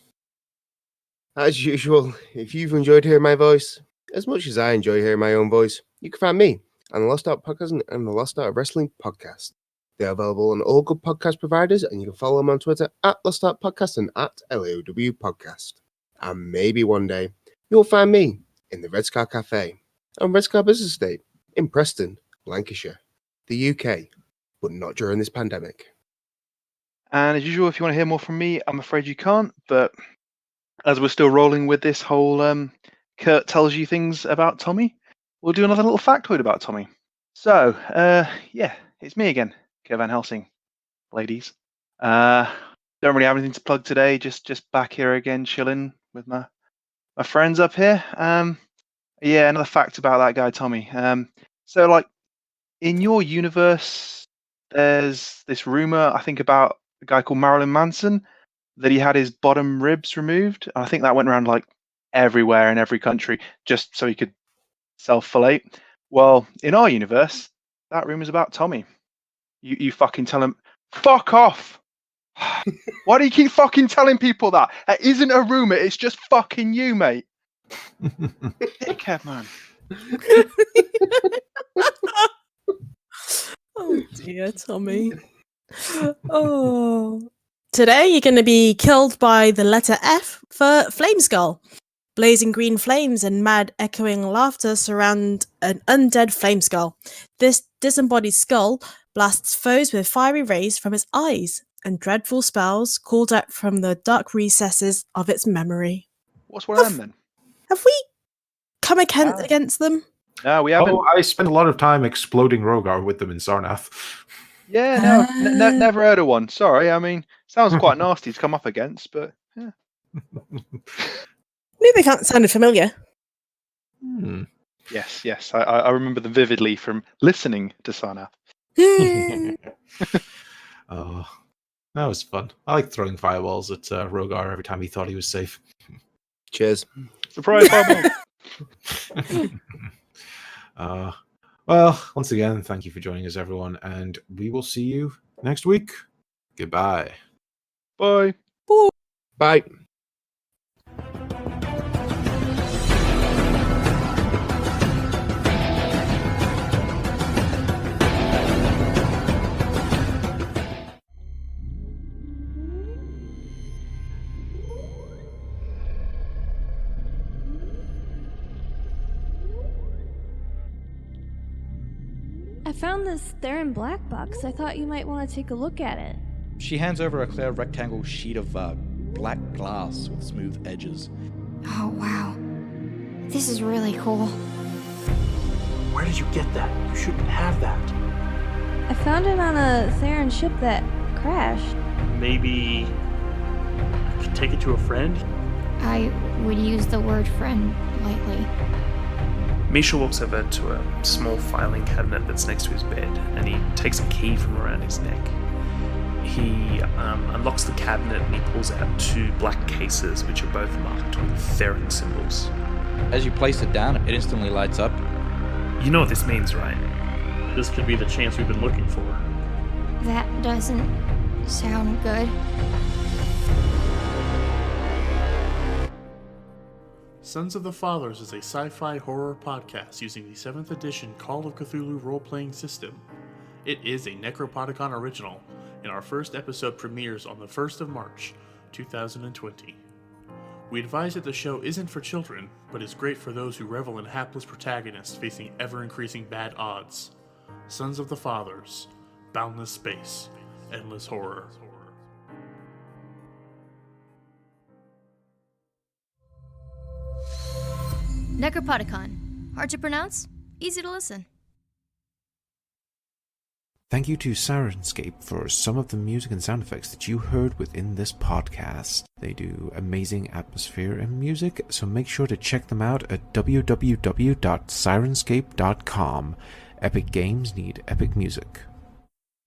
As usual, if you've enjoyed hearing my voice as much as I enjoy hearing my own voice, you can find me on the Lost Art Podcast and the Lost Art Wrestling Podcast. They're available on all good podcast providers, and you can follow them on Twitter at Lost Art Podcast and at LAOW Podcast. And maybe one day you'll find me in the Red Scar Cafe on Red Scar Business Estate in Preston, Lancashire, the UK, but not during this pandemic. And as usual, if you want to hear more from me, I'm afraid you can't. But as we're still rolling with this whole Kurt tells you things about Tommy, we'll do another little factoid about Tommy. So, it's me again, Kurt Van Helsing, ladies. Don't really have anything to plug today. Just back here again, chilling with my friends up here. Another fact about that guy, Tommy. So, like, in your universe, there's this rumor, I think, about a guy called Marilyn Manson, that he had his bottom ribs removed. I think that went around like everywhere in every country just so he could self-fillet. Well, in our universe, that rumor's about Tommy. You fucking tell him, fuck off. Why do you keep fucking telling people that? It isn't a rumor, it's just fucking you, mate. Dickhead, man. Oh dear, Tommy. Oh. Today you're going to be killed by the letter F for Flame Skull. Blazing green flames and mad echoing laughter surround an undead flame skull. This disembodied skull blasts foes with fiery rays from its eyes and dreadful spells called out from the dark recesses of its memory. What's one of them then? Have we come against them? No, we haven't. Oh, I spent a lot of time exploding Rogar with them in Sarnath. Yeah, no, never heard of one. Sorry, I mean, sounds quite nasty to come up against, but yeah. Maybe that sounded familiar. Yes, I remember them vividly from listening to Sana. Oh, that was fun. I like throwing fireballs at Rogar every time he thought he was safe. Cheers. Surprise fireball. Well, once again, thank you for joining us, everyone, and we will see you next week. Goodbye. Bye. Bye. I found this Theron black box. I thought you might want to take a look at it. She hands over a clear rectangle sheet of black glass with smooth edges. Oh, wow. This is really cool. Where did you get that? You shouldn't have that. I found it on a Theron ship that crashed. Maybe I could take it to a friend? I would use the word friend lightly. Misha walks over to a small filing cabinet that's next to his bed, and he takes a key from around his neck. He unlocks the cabinet and he pulls out 2 black cases, which are both marked with Theron symbols. As you place it down, it instantly lights up. You know what this means, right? This could be the chance we've been looking for. That doesn't sound good. Sons of the Fathers is a sci-fi horror podcast using the 7th edition Call of Cthulhu role-playing system. It is a Necropodicon original, and our first episode premieres on the 1st of March, 2020. We advise that the show isn't for children, but is great for those who revel in hapless protagonists facing ever-increasing bad odds. Sons of the Fathers, Boundless Space, Endless Horror. Necropodicon. Hard to pronounce, easy to listen. Thank you to Sirenscape for some of the music and sound effects that you heard within this podcast. They do amazing atmosphere and music, so make sure to check them out at www.sirenscape.com. Epic games need epic music.